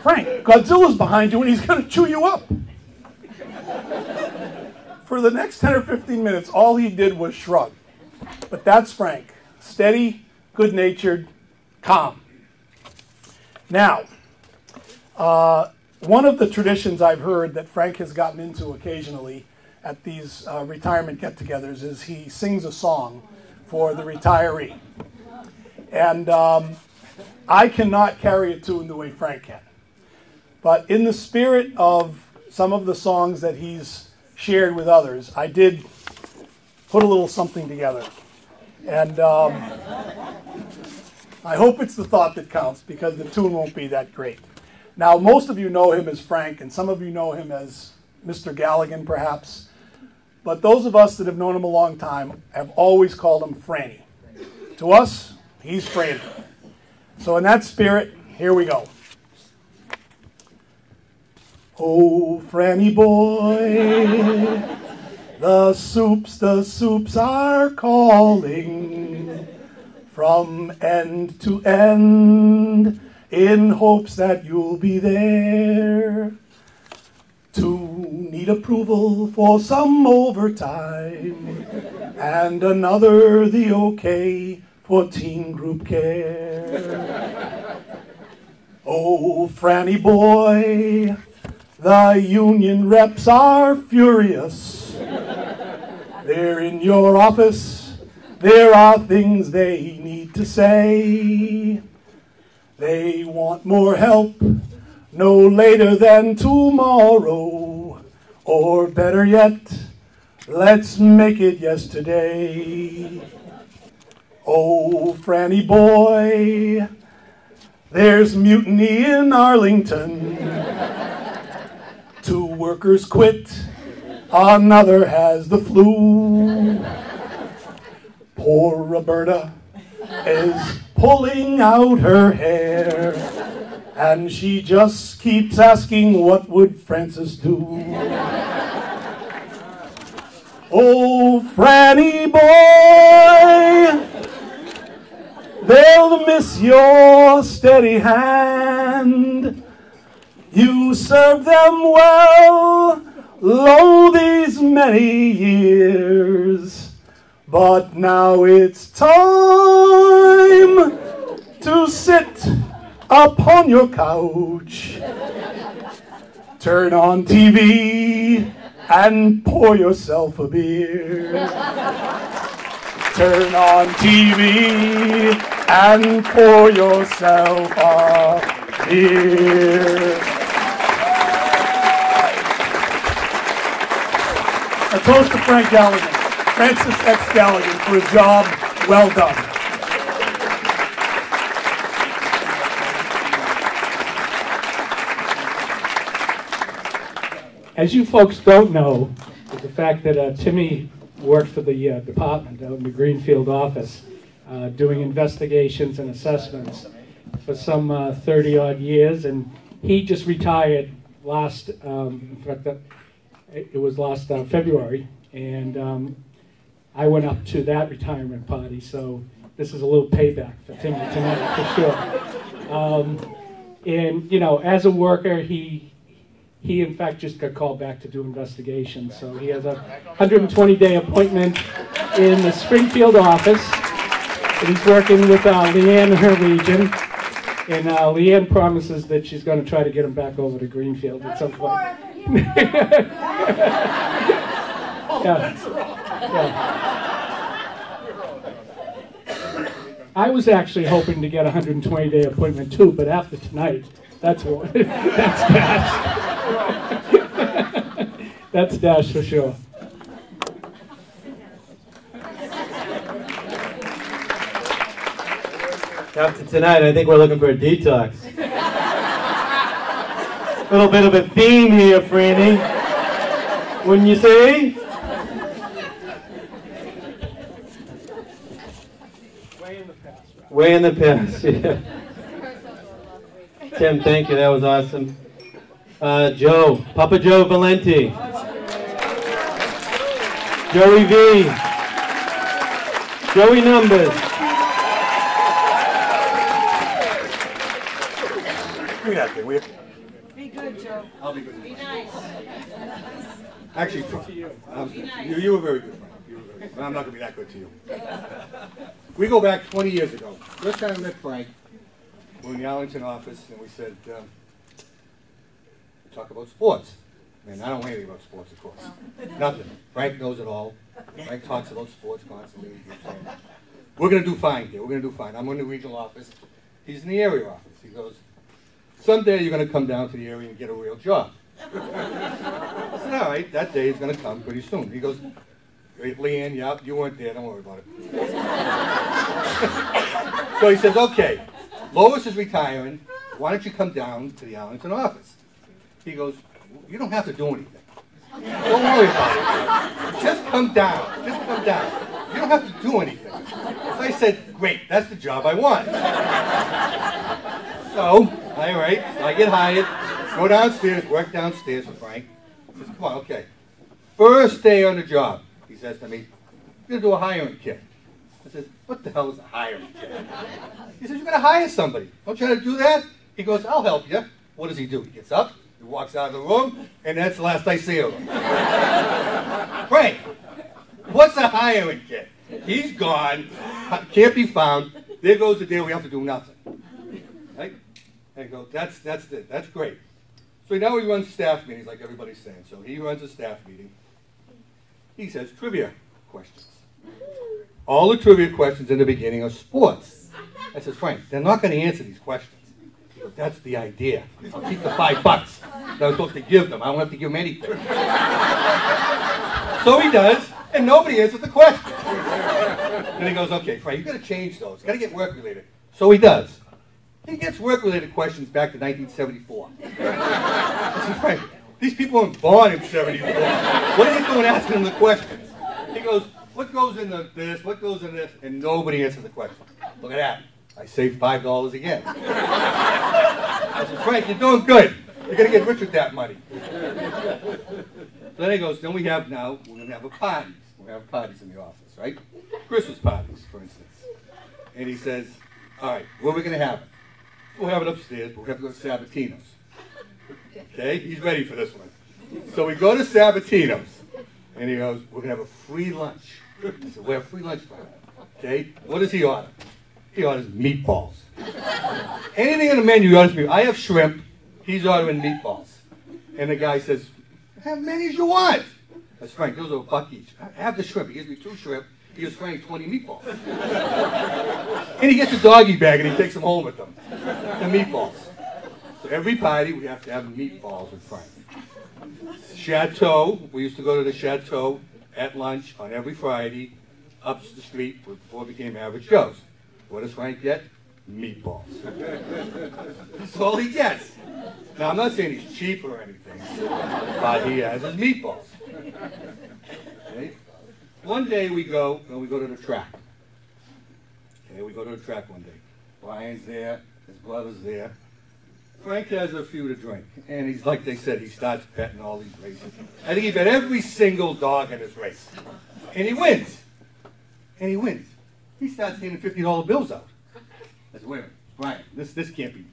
Frank, Godzilla's behind you and he's going to chew you up. For the next 10 or 15 minutes, all he did was shrug. But that's Frank. Steady, good-natured, calm. Now, one of the traditions I've heard that Frank has gotten into occasionally at these retirement get-togethers is he sings a song for the retiree. And I cannot carry a tune the way Frank can. But in the spirit of some of the songs that he's shared with others, I did put a little something together. And I hope it's the thought that counts, because the tune won't be that great. Now, most of you know him as Frank, and some of you know him as Mr. Galligan, perhaps. But those of us that have known him a long time have always called him Franny. To us, he's Franny. So in that spirit, here we go. Oh, Franny boy, the soups are calling. from end to end in hopes that you'll be there to need approval for some overtime and another the okay for teen group care. Oh, Franny boy, the union reps are furious. They're in your office, there are things they need to say. They want more help, no later than tomorrow. Or better yet, let's make it yesterday. Oh, Franny boy, there's mutiny in Arlington. 2 workers quit, another has the flu. Poor Roberta is pulling out her hair, and she just keeps asking, what would Francis do? Oh, Franny boy, they'll miss your steady hand. You served them well, lo, these many years. But now it's time to sit upon your couch, turn on TV, and pour yourself a beer. Turn on TV and pour yourself a beer. A toast to Frank Galligan, Francis X. Galligan, for a job well done. As you folks don't know, is the fact that Timmy worked for the department out in the Greenfield office, doing investigations and assessments for some 30-odd years, and he just retired last, in fact, it was last February, and I went up to that retirement party, so this is a little payback for Timmy tonight, for sure. And, you know, as a worker, he in fact just got called back to do investigations. So he has a 120-day appointment in the Springfield office. And he's working with Leanne in her region. And Leanne promises that she's going to try to get him back over to Greenfield at some point. Yeah. I was actually hoping to get a 120-day appointment too, but after tonight, that's what. That's Dash. That's Dash for sure. After tonight, I think we're looking for a detox. A little bit of a theme here, Franny. Wouldn't you say? Way in the past, yeah. Tim, thank you. That was awesome. Joe, Papa Joe Valenti. Joey V. Joey Numbers. Give me that thing, will you? Be good, Joe. I'll be good. Be nice. Actually, you were very good, Frank. You were very good. But I'm not going to be that good to you. We go back 20 years ago. First time I met Frank, we were in the Arlington office, and we said, we talk about sports. And I don't know anything about sports, of course. Nothing. Frank knows it all. Frank talks about sports constantly. We're going to do fine here. We're going to do fine. I'm in the regional office. He's in the area office. He goes, someday you're going to come down to the area and get a real job. I said, all right, that day is going to come pretty soon. He goes, Leanne, yeah, you weren't there, don't worry about it. So he says, okay, Lois is retiring, why don't you come down to the Arlington office? He goes, you don't have to do anything. Don't worry about it. Just come down, just come down. You don't have to do anything. So I said, great, that's the job I want. So, all right, so I get hired, go downstairs, work downstairs with Frank. He says, come on, okay. First day on the job, he says to me, you're going to do a hiring kit. I said, what the hell is a hiring kit? He says, you're going to hire somebody. Don't you know how to do that? He goes, I'll help you. What does he do? He gets up, he walks out of the room, and that's the last I see of him. Frank, what's a hiring kit? He's gone, can't be found. There goes the day we have to do nothing. Right? And he goes, that's it. That's great. So now he runs staff meetings like everybody's saying. So he runs a staff meeting. He says trivia questions. All the trivia questions in the beginning are sports. I says, Frank, they're not going to answer these questions. He goes, that's the idea. I'll keep the $5 that I was supposed to give them. I don't have to give them anything. So he does, and nobody answers the question. And he goes, okay, Frank, you've got to change those. You've got to get work-related. So he does. He gets work-related questions back to 1974. I said, Frank, these people weren't born in 74. What are you doing asking them the questions? He goes, what goes into this? What goes in this? And nobody answers the question. Look at that. I saved $5 again. I said, Frank, you're doing good. You're going to get rich with that money. So then he goes, then we're going to have a party. We're going to have parties in the office, right? Christmas parties, for instance. And he says, all right, where are we going to have it? We'll have it upstairs, but we have to go to Sabatino's. Okay, he's ready for this one. So we go to Sabatino's, and he goes, we're going to have a free lunch. I said, we have free lunch for him. Okay, what does he order? He orders meatballs. Anything on the menu, he orders meatballs. I have shrimp, he's ordering meatballs. And the guy says, have many as you want. I said, Frank, those are $1 each. I have the shrimp. He gives me 2 shrimp. He gives Frank 20 meatballs. And he gets a doggy bag and he takes them home with him. The meatballs. So every party we have to have meatballs with Frank. Chateau, we used to go to the Chateau at lunch on every Friday up the street before it became Average Joe's. What does Frank get? Meatballs. That's all he gets. Now I'm not saying he's cheap or anything, but he has his meatballs. Okay? One day we go to the track. Okay, we go to the track one day. Brian's there, his brother's there. Frank has a few to drink, and he's like they said, he starts betting all these races. I think he bet every single dog in his race, and he wins. And he wins. He starts handing $50 bills out. I said, wait a minute, Brian, this can't be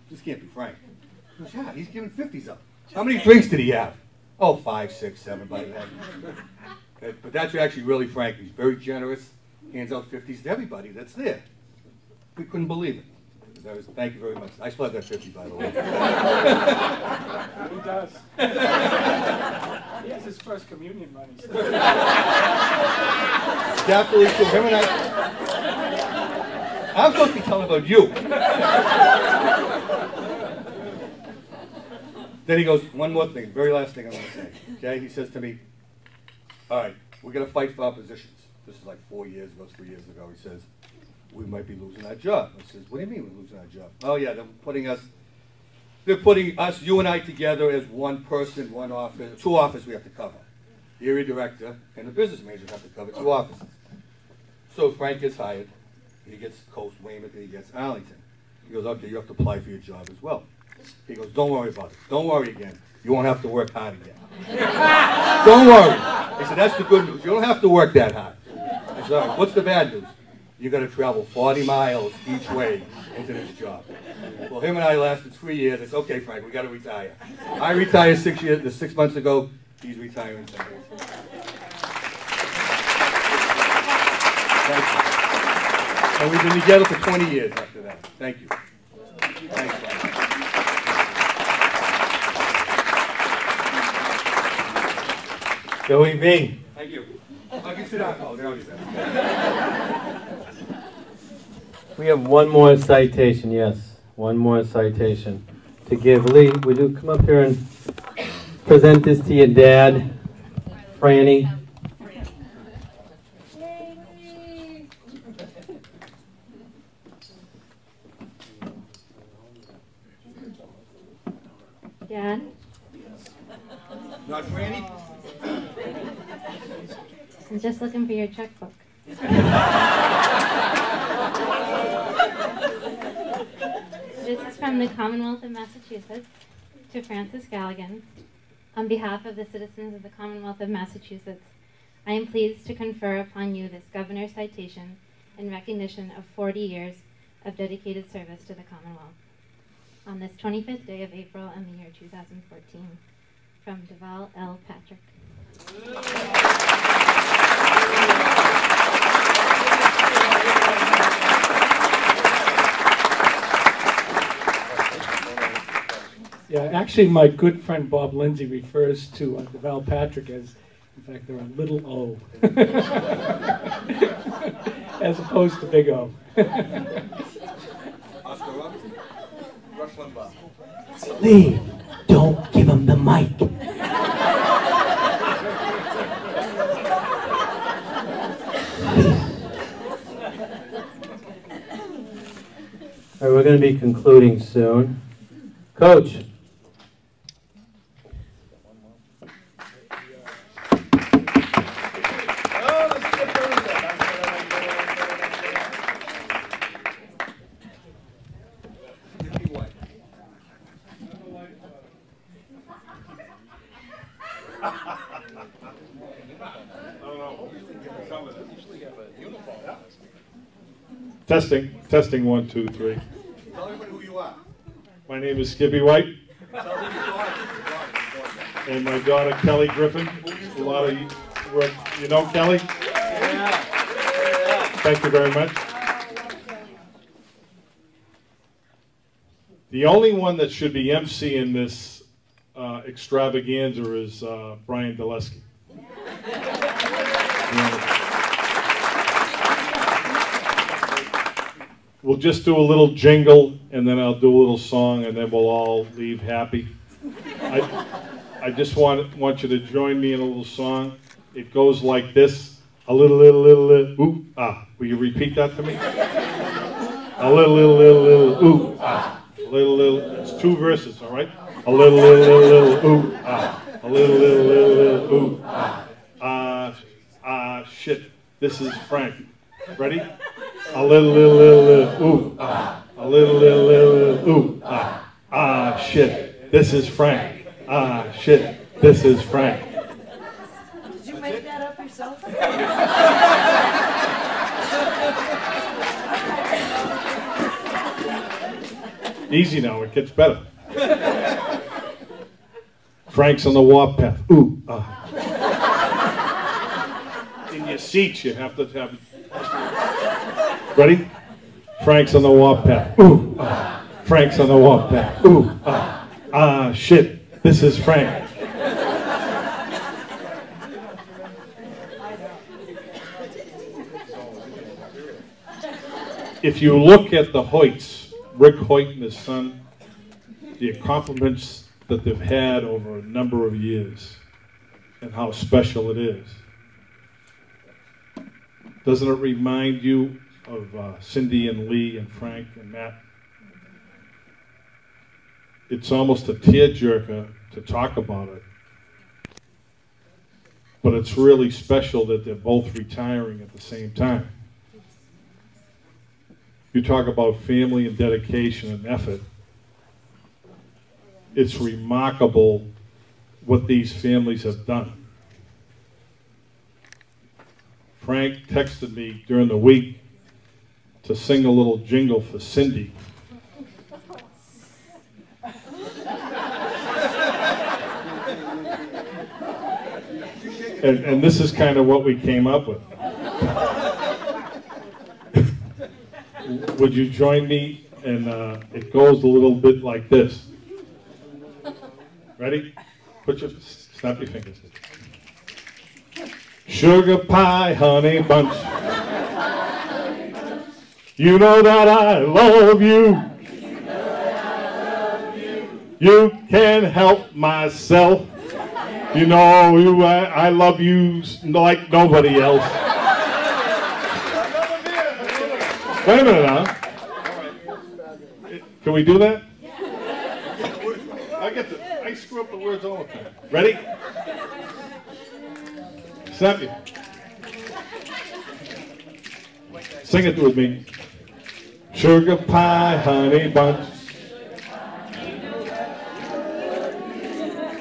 Frank. He goes, yeah, he's giving 50s up. How many drinks did he have? Oh, 5, 6, 7 by then. But that's actually really Frank. He's very generous, hands out 50s to everybody that's there. We couldn't believe it. Thank you very much. I still have that 50, by the way. He does. He has his first communion money. Definitely true. Him and I'm supposed to be telling about you. Then he goes, one more thing, very last thing I'm going to say. Okay, he says to me, all right, we're going to fight for our positions. This is like 4 years ago, 3 years ago. He says, we might be losing our job. I says, what do you mean we're losing our job? Oh yeah, they're putting us, you and I together as one person, one office, 2 offices we have to cover. The area director and the business manager have to cover 2 offices. So Frank gets hired. He gets Coast Weymouth and he gets Arlington. He goes, okay, you have to apply for your job as well. He goes, don't worry about it. Don't worry again. You won't have to work hard again. Don't worry. He said, that's the good news. You don't have to work that hard. I said, all right, what's the bad news? You got to travel 40 miles each way into this job. Well, him and I lasted 3 years. I said, okay, Frank, we got to retire. I retired 6 months ago. He's retiring 10 years. Thank you. And we've been together for 20 years after that. Thank you. Thanks, Frank. Joey V. Thank you. I can sit down. Oh, there he is. We have one more citation, yes. One more citation to give. Lee, would you come up here and present this to your dad, Franny? Dad? Not Franny? I'm just looking for your checkbook. This is from the Commonwealth of Massachusetts to Francis Galligan. On behalf of the citizens of the Commonwealth of Massachusetts, I am pleased to confer upon you this governor's citation in recognition of 40 years of dedicated service to the Commonwealth. On this 25th day of April in the year 2014, from Deval L. Patrick. Yeah, actually, my good friend Bob Lindsay refers to Deval Patrick as, in fact, they're a little O, as opposed to big O. Lee, don't give him the mic. All right, we're going to be concluding soon. Coach. Testing, 1, 2, 3. Tell everybody who you are. My name is Skippy White. And my daughter Kelly Griffin. A lot of you know Kelly? Yeah. Thank you very much. The only one that should be emceeing this extravaganza is Brian Dulesky. We'll just do a little jingle, and then I'll do a little song, and then we'll all leave happy. I just want you to join me in a little song. It goes like this: a little, ooh, ah. Will you repeat that to me? A little, ooh, ah. A little, it's 2 verses, all right? A little, ooh, ah. A little, ooh, ah. Shit. This is Frank. Ready? A little, ooh, ah. A little, ooh, ah. Shit. This is Frank. Ah, shit. This is Frank. Did you make that up yourself? Easy now. It gets better. Frank's on the warpath. Ooh, ah. In your seats, you have to have. Ready? Frank's on the warpath. Ooh, ah. Frank's on the warpath. Ooh, ah. Ah, shit. This is Frank. If you look at the Hoyts, Rick Hoyt and his son, the accomplishments that they've had over a number of years and how special it is, doesn't it remind you of Cindy and Lee and Frank and Matt? It's almost a tearjerker to talk about it, but it's really special that they're both retiring at the same time. You talk about family and dedication and effort. It's remarkable what these families have done. Frank texted me during the week to sing a little jingle for Cindy. And this is kind of what we came up with. Would you join me? And it goes a little bit like this. Ready? Snap your fingers. Sugar pie, honey bunch. You know that I love you. You can't help myself. You know, I love you like nobody else. Wait a minute now. Can we do that? I screw up the words all the time. Ready? Snap you. Sing it with me. Sugar pie, honey bunch.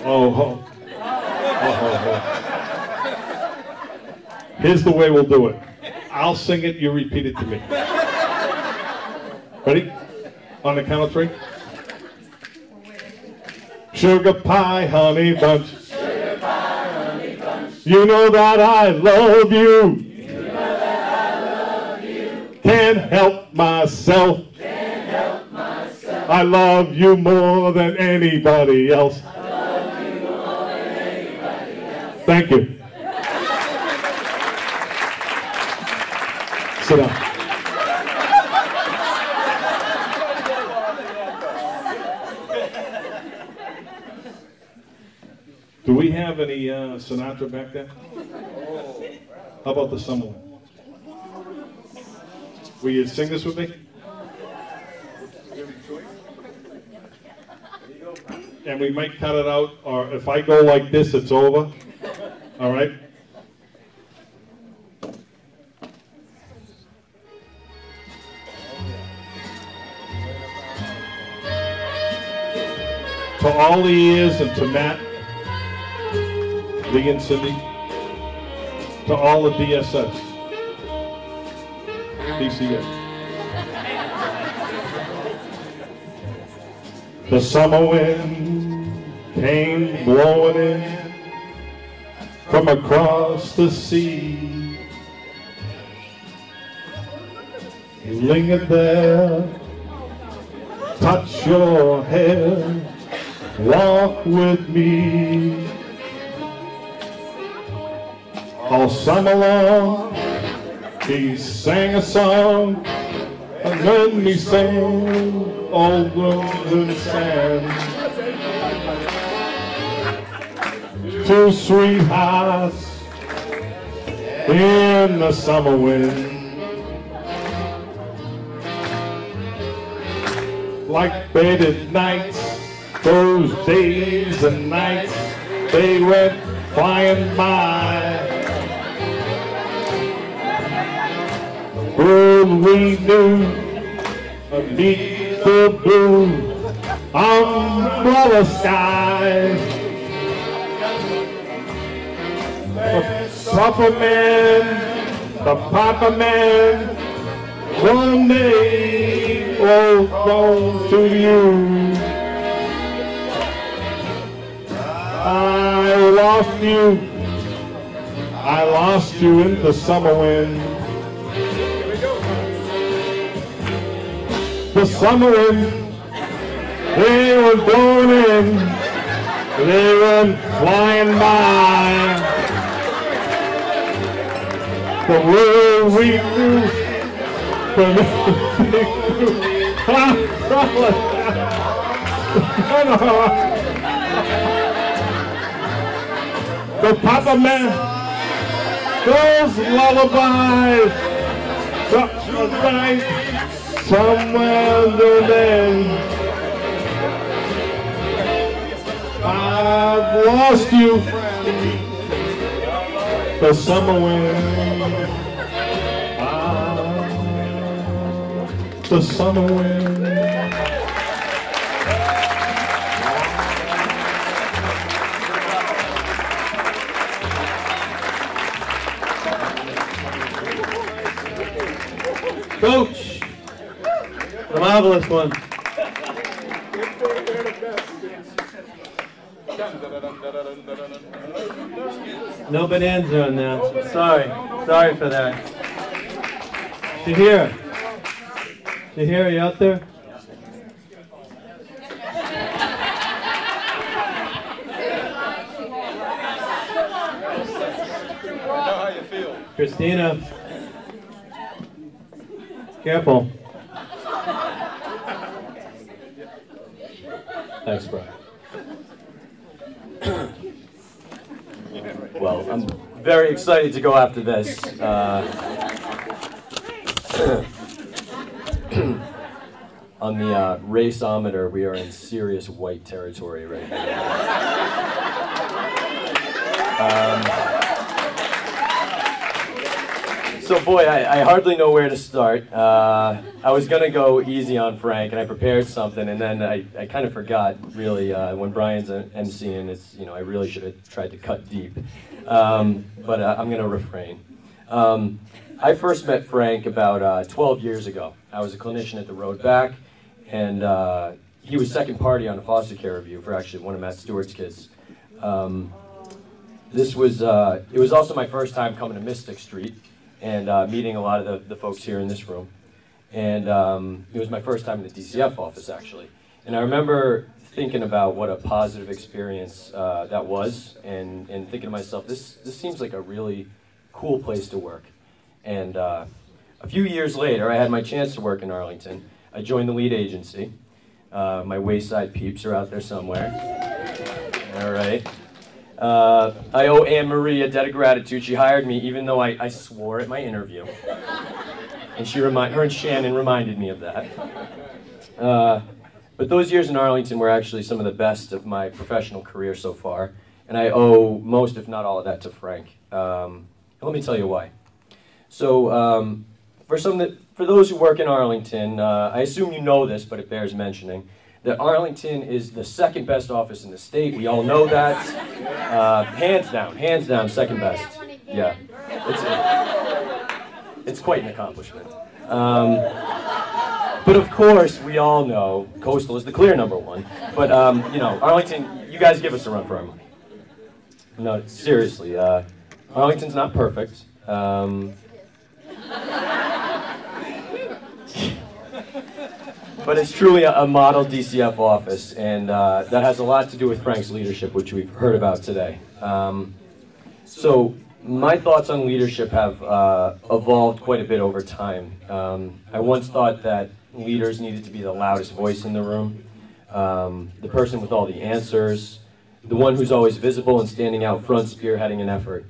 Oh. Here's the way we'll do it. I'll sing it, you repeat it to me. Ready? On the count of 3. Sugar pie, honey bunch. Sugar pie, honey bunch. You know that I love you. You know that I love you. Can't help myself. Can't help myself. I love you more than anybody else. I love you more than anybody else. Thank you. Sit down. Do we have any Sinatra back there? How about the summer one? Will you sing this with me? And we might cut it out, or if I go like this, it's over. All right? To all the ears and to Matt, Lee and Cindy, to all the DSS, DCS. The summer wind came blowing in from across the sea. You lingered there, touch your hair, walk with me. All summer long, he sang a song, and then he sang Old Golden Sand. 2 sweethearts in the summer wind, like faded nights, those days and nights, they went flying by. Well, we knew beneath the blue umbrella sky, the Papa Man, one day will go to you. I lost you in the summer wind. The summer wind, they were blowing in, they went flying by. The world we knew, the Papa Man, those lullabies, such a night. Somewhere then I've lost you, the summer wind, the summer wind. Coach! The marvelous one. No bonanza on that. Sorry for that. Shahir, are you out there? How you feel? Christina, careful. Thanks, Brian. Well, I'm very excited to go after this. On the raceometer, we are in serious white territory right now. So boy, I hardly know where to start. I was gonna go easy on Frank, and I prepared something, and then I kind of forgot, really, when Brian's emceeing, it's, I really should have tried to cut deep. But I'm gonna refrain. I first met Frank about 12 years ago. I was a clinician at the Road Back, and he was second party on a foster care review for actually one of Matt Stewart's kids. It was also my first time coming to Mystic Street and meeting a lot of the folks here in this room. And it was my first time in the DCF office, actually. And I remember thinking about what a positive experience that was, and thinking to myself, this seems like a really cool place to work. And a few years later, I had my chance to work in Arlington. I joined the lead agency. My Wayside peeps are out there somewhere. All right. I owe Anne Marie a debt of gratitude. She hired me even though I swore at my interview. And her and Shannon reminded me of that. But those years in Arlington were actually some of the best of my professional career so far. And I owe most, if not all of that, to Frank. Let me tell you why. So for those who work in Arlington, I assume you know this, but it bears mentioning, that Arlington is the second best office in the state. We all know that. Hands down, second best. Yeah, it's quite an accomplishment. But of course, we all know Coastal is the clear #1. But you know, Arlington, you guys give us a run for our money. No, seriously, Arlington's not perfect. But it's truly a model DCF office, and that has a lot to do with Frank's leadership, which we've heard about today. So my thoughts on leadership have evolved quite a bit over time. I once thought that leaders needed to be the loudest voice in the room, the person with all the answers, the one who's always visible and standing out front, spearheading an effort.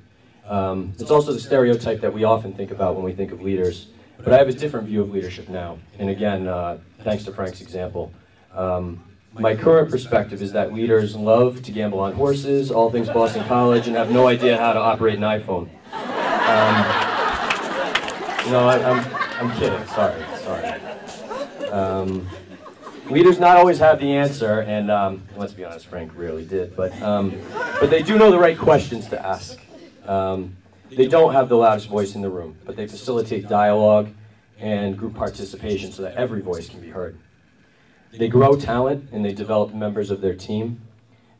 It's also the stereotype that we often think about when we think of leaders. But I have a different view of leadership now. And again, thanks to Frank's example. My current perspective is that leaders love to gamble on horses, all things Boston College, and have no idea how to operate an iPhone. No, I'm kidding. Sorry. Leaders not always have the answer, and let's be honest, Frank rarely did. But they do know the right questions to ask. They don't have the loudest voice in the room, but they facilitate dialogue and group participation so that every voice can be heard. They grow talent and they develop members of their team.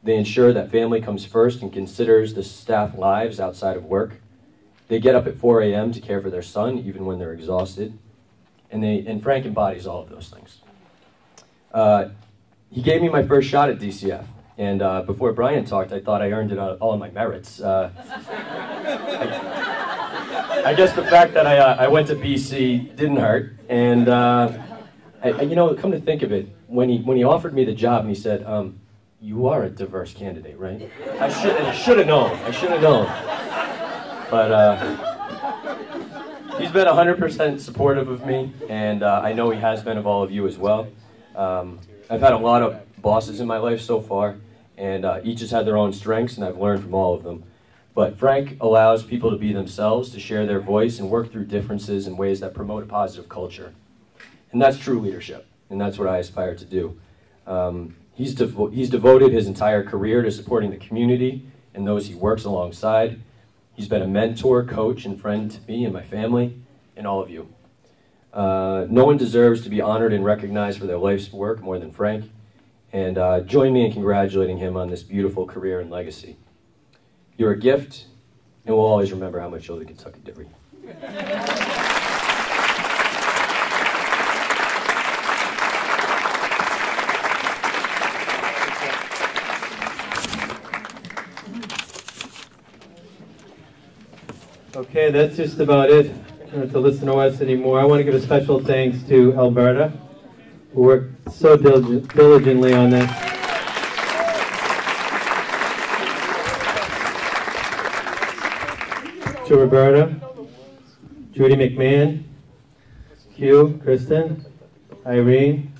They ensure that family comes first and considers the staff lives outside of work. They get up at 4 a.m. to care for their son, even when they're exhausted. And Frank embodies all of those things. He gave me my first shot at DCF. And before Brian talked, I thought I earned it all on my merits. I guess the fact that I went to BC didn't hurt. And you know, come to think of it, when he offered me the job and he said, "You are a diverse candidate, right?" I should have known. But he's been 100% supportive of me, and I know he has been of all of you as well. I've had a lot of bosses in my life so far, and each has had their own strengths, and I've learned from all of them. But Frank allows people to be themselves, to share their voice, and work through differences in ways that promote a positive culture. And that's true leadership, and that's what I aspire to do. He's devoted his entire career to supporting the community and those he works alongside. He's been a mentor, coach, and friend to me and my family, and all of you. No one deserves to be honored and recognized for their life's work more than Frank. And join me in congratulating him on this beautiful career and legacy. You're a gift, and we'll always remember how much you're the Kentucky Derby. Okay, that's just about it. I don't have to listen to us anymore. I want to give a special thanks to Alberta, who worked so diligently on this. To Roberta, Judy McMahon, Hugh, Kristen, Irene.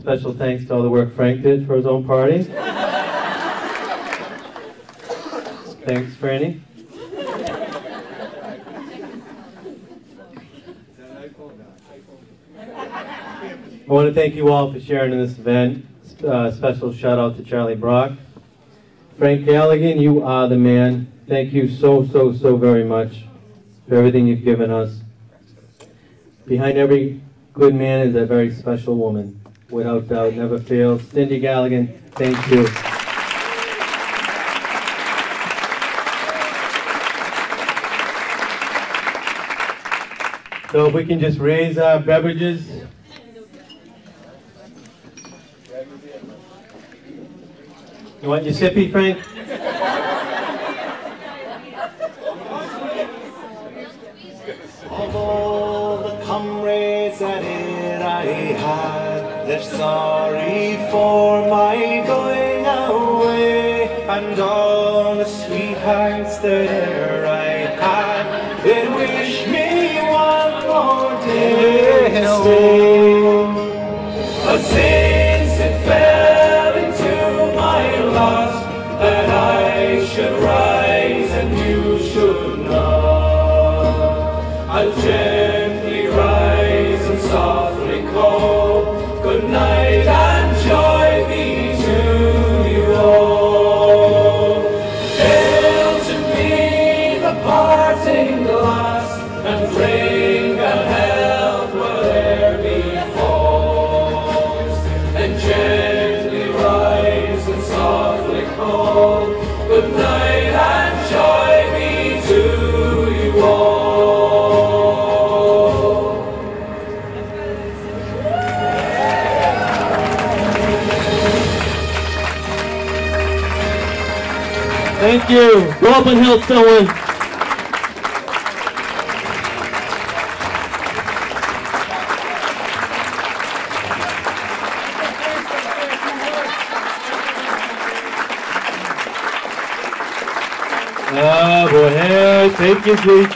Special thanks to all the work Frank did for his own party. Thanks, Franny. I want to thank you all for sharing in this event. Special shout out to Charlie Brock. Frank Galligan, you are the man. Thank you so very much. for everything you've given us. Behind every good man is a very special woman. Without doubt, never fails. Cindy Galligan, thank you. So if we can just raise our beverages. You want your sippy, Frank? Of all the comrades that I had, they're sorry for my going away, and all the sweethearts that I had, they wish me one more day to stay. But since it fell into my lot that I should rise and you should not, I'll gently rise and softly call good night and joy be to you all. Hail to me the parting glass and drink a health whate'er befalls, and gently rise and softly call good night and joy be to you all. Thank you. Go up and help someone. Go ahead, take your seat.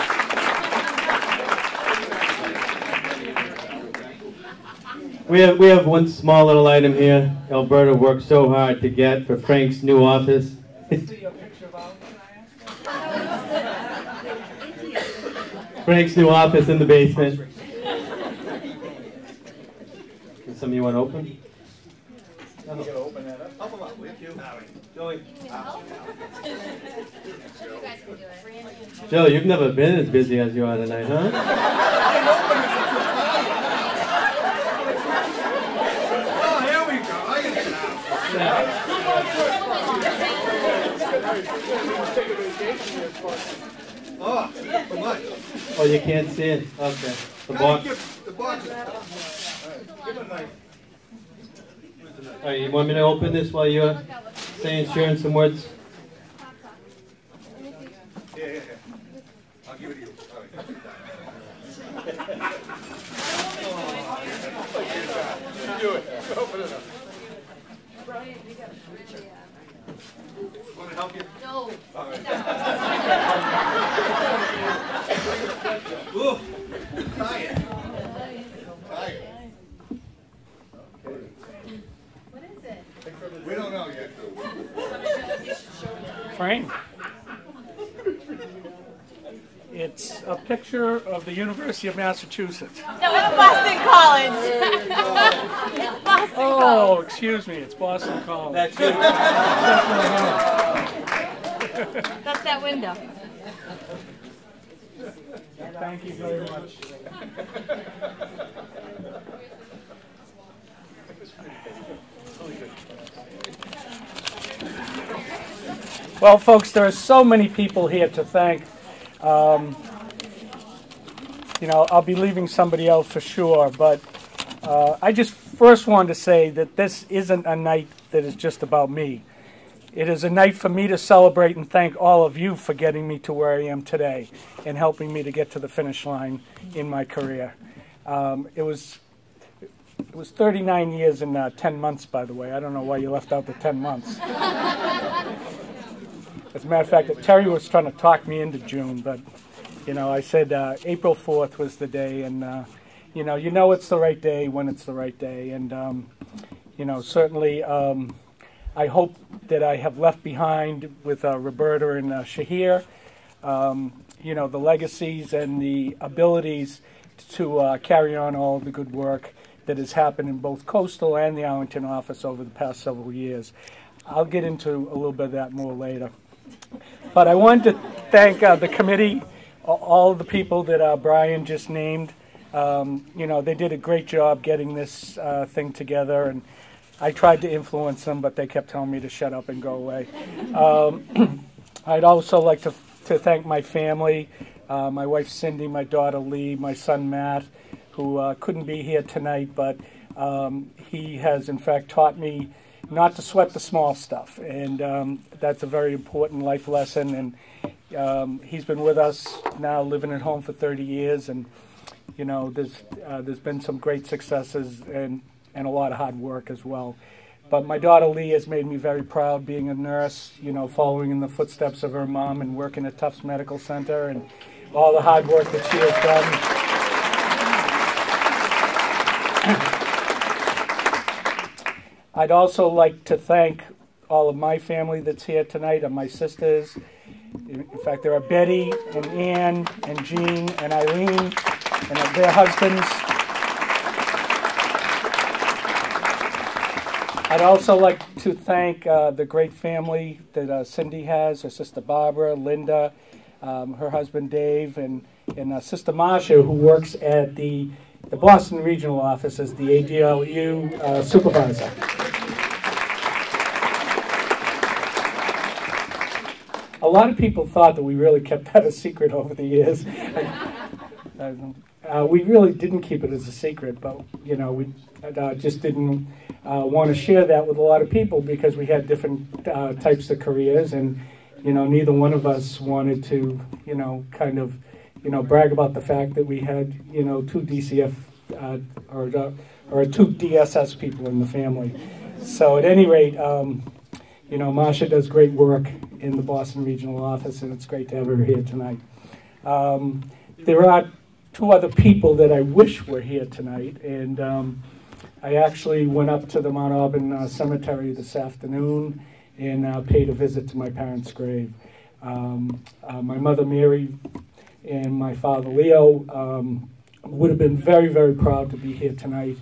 We have one small little item here. Alberta worked so hard to get for Frank's new office. Frank's new office in the basement. Some of you want to open? I'm going to open that up. Help him up, will you? Joey. Joe, you've never been as busy as you are tonight, huh? Oh, here we go. I can get out. Oh, so much. Oh, you can't see it? Okay. The box. The box. All right. Give him a knife. All right, you want me to open this while you're sharing some words? Yeah. I'll give it to you. All right. Do it. Open it up. Brian, you got to switch it. Want to help you? No. All right. Ooh. Tie it. Tie it. We don't know yet. Frank. It's a picture of the University of Massachusetts. No, it's Boston College. It's Boston College. Excuse me, it's Boston College. That's it. That's that window. Thank you very much. Well, folks, there are so many people here to thank. I'll be leaving somebody else for sure, but I just first want to say that this isn't a night that is just about me. It is a night for me to celebrate and thank all of you for getting me to where I am today and helping me to get to the finish line in my career. It was 39 years and 10 months, by the way. I don't know why you left out the 10 months. As a matter of fact, Terry was trying to talk me into June, but, I said April 4th was the day, and, it's the right day when it's the right day. And, certainly I hope that I have left behind with Roberta and Shahir, the legacies and the abilities to carry on all the good work that has happened in both Coastal and the Arlington office over the past several years. I'll get into a little bit of that more later. But I wanted to thank the committee, all of the people that Brian just named. You know, they did a great job getting this thing together, and I tried to influence them, but they kept telling me to shut up and go away. I'd also like to thank my family, my wife Cindy, my daughter Lee, my son Matt, who couldn't be here tonight, but he has in fact taught me not to sweat the small stuff, and that's a very important life lesson. And he's been with us now, living at home for 30 years, and you know, there's been some great successes and a lot of hard work as well. But my daughter Lee has made me very proud, being a nurse, you know, following in the footsteps of her mom and working at Tufts Medical Center, and all the hard work that she has done. I'd also like to thank all of my family that's here tonight, and my sisters. In fact, there are Betty and Ann and Jean and Eileen and their husbands. I'd also like to thank the great family that Cindy has, her sister Barbara, Linda, her husband Dave, and Sister Marcia, who works at the Boston Regional Office as the ADLU supervisor. A lot of people thought that we really kept that a secret over the years. We really didn't keep it as a secret, but you know, we just didn't want to share that with a lot of people because we had different types of careers, and you know, neither one of us wanted to, you know, kind of, you know, brag about the fact that we had, you know, two DCF or two DSS people in the family. So at any rate, you know, Marcia does great work in the Boston Regional Office, and it's great to have her here tonight. There are two other people that I wish were here tonight, and I actually went up to the Mount Auburn Cemetery this afternoon and paid a visit to my parents' grave. My mother Mary and my father Leo would have been very, very proud to be here tonight.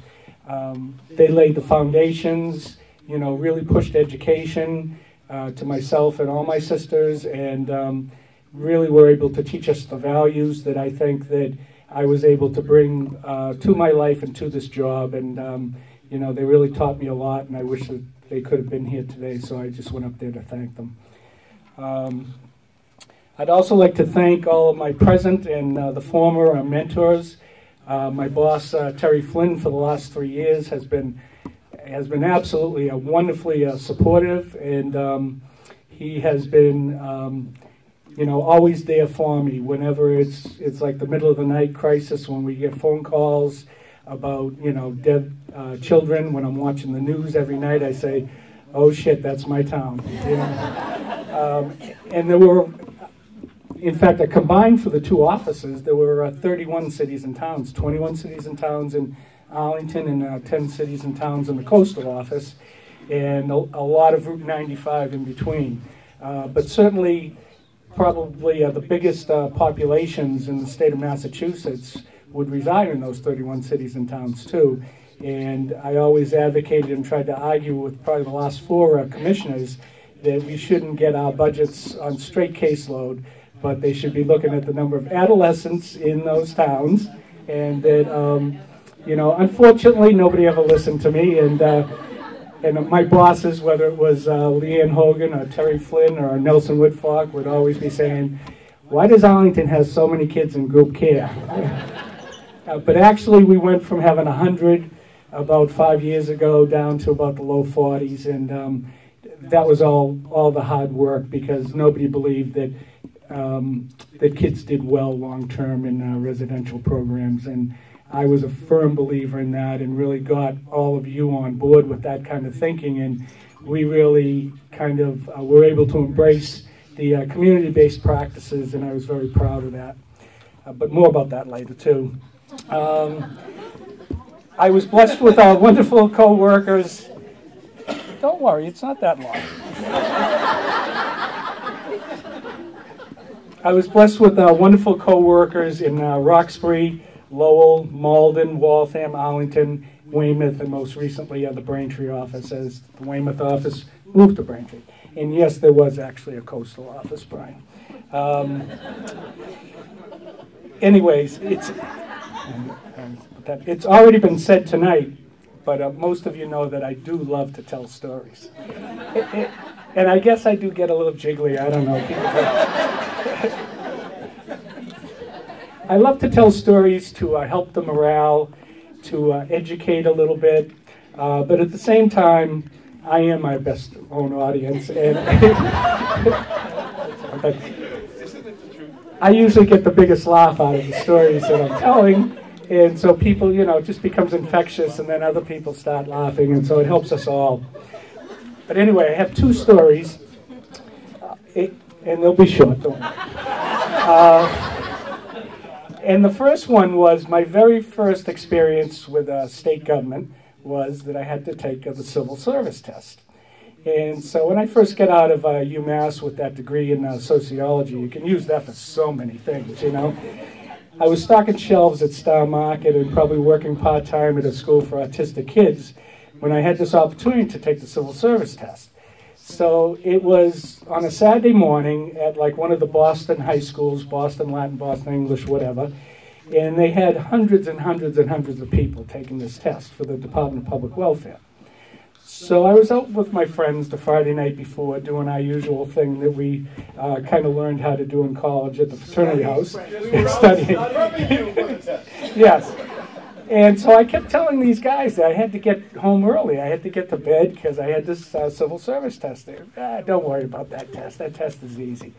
They laid the foundations, you know, really pushed education to myself and all my sisters, and really were able to teach us the values that I think that I was able to bring to my life and to this job. And you know, they really taught me a lot, and I wish that they could have been here today, so I just went up there to thank them. I'd also like to thank all of my present and the former mentors. My boss, Terry Flynn, for the last 3 years has been absolutely wonderfully supportive, and he has been you know, always there for me whenever it's like the middle of the night crisis, when we get phone calls about, you know, dead children. When I'm watching the news every night, I say, oh shit, that's my town. You know? And there were, in fact, combined for the two offices, there were 31 cities and towns, 21 cities and towns in Arlington, and 10 cities and towns in the coastal office, and a lot of Route 95 in between. But certainly, probably the biggest populations in the state of Massachusetts would reside in those 31 cities and towns too. And I always advocated and tried to argue with probably the last 4 commissioners that we shouldn't get our budgets on straight caseload, but they should be looking at the number of adolescents in those towns. And that, you know, unfortunately, nobody ever listened to me. And my bosses, whether it was Leanne Hogan or Terry Flynn or Nelson Woodfalk, would always be saying, why does Arlington have so many kids in group care? But actually, we went from having 100 about 5 years ago down to about the low 40s, and that was all the hard work, because nobody believed that that kids did well long term in residential programs, and I was a firm believer in that, and really got all of you on board with that kind of thinking, and we really kind of were able to embrace the community-based practices, and I was very proud of that. But more about that later too. I was blessed with wonderful co-workers. Don't worry, it's not that long. I was blessed with wonderful co-workers in Roxbury, Lowell, Malden, Waltham, Arlington, Weymouth, and most recently the Braintree office, as the Weymouth office moved to Braintree. And yes, there was actually a coastal office, Brian. anyways, it's already been said tonight, but most of you know that I do love to tell stories. And I guess I do get a little jiggly, I don't know. I love to tell stories to help the morale, to educate a little bit, but at the same time, I am my best own audience, and I usually get the biggest laugh out of the stories that I'm telling, and so people, you know, it just becomes infectious, and then other people start laughing, and so it helps us all. But anyway, I have two stories, and they'll be short, don't worry. And the first one was my very first experience with state government was that I had to take the civil service test. And so when I first got out of UMass with that degree in sociology, you can use that for so many things, you know. I was stocking shelves at Star Market and probably working part-time at a school for autistic kids when I had this opportunity to take the civil service test. So it was on a Saturday morning at like one of the Boston high schools, Boston Latin, Boston English, whatever, and they had hundreds and hundreds and hundreds of people taking this test for the Department of Public Welfare. So I was out with my friends the Friday night before doing our usual thing that we kind of learned how to do in college at the fraternity house. Studying. Yes. And so I kept telling these guys that I had to get home early. I had to get to bed because I had this civil service test there. Don't worry about that test. That test is easy.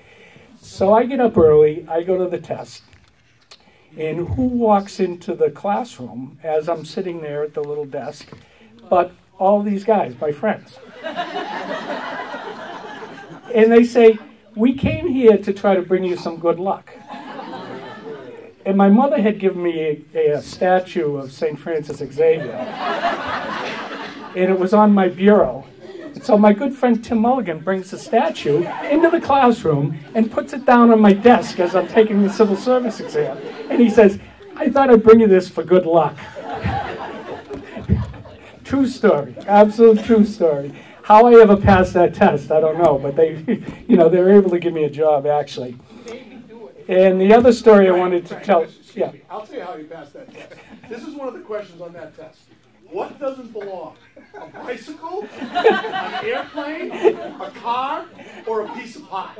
So I get up early. I go to the test. And who walks into the classroom as I'm sitting there at the little desk but all these guys, my friends. And they say, we came here to try to bring you some good luck. And my mother had given me a statue of St. Francis Xavier. And it was on my bureau. And so my good friend Tim Mulligan brings the statue into the classroom and puts it down on my desk as I'm taking the civil service exam. And he says, I thought I'd bring you this for good luck. True story, absolute true story. How I ever passed that test, I don't know, but they were able to give me a job, actually. And the other story I wanted to tell, yeah. I'll tell you how you passed that test. This is one of the questions on that test. What doesn't belong? A bicycle, an airplane, a car, or a piece of pie?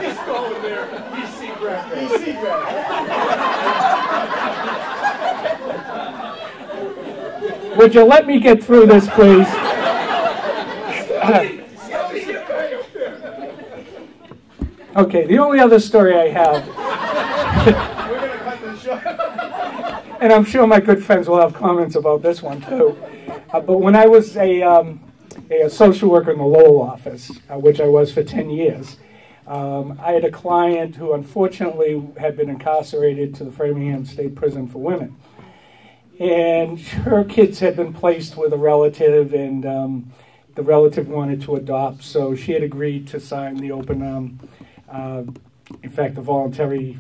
He's going there. He's Seagrass. He's Seagrass. Would you let me get through this, please? Okay, the only other story I have, We're going to cut this short. and I'm sure my good friends will have comments about this one too, but when I was a social worker in the Lowell office, which I was for 10 years, I had a client who unfortunately had been incarcerated to the Framingham State Prison for Women. And her kids had been placed with a relative, and the relative wanted to adopt, so she had agreed to sign the open, in fact, the voluntary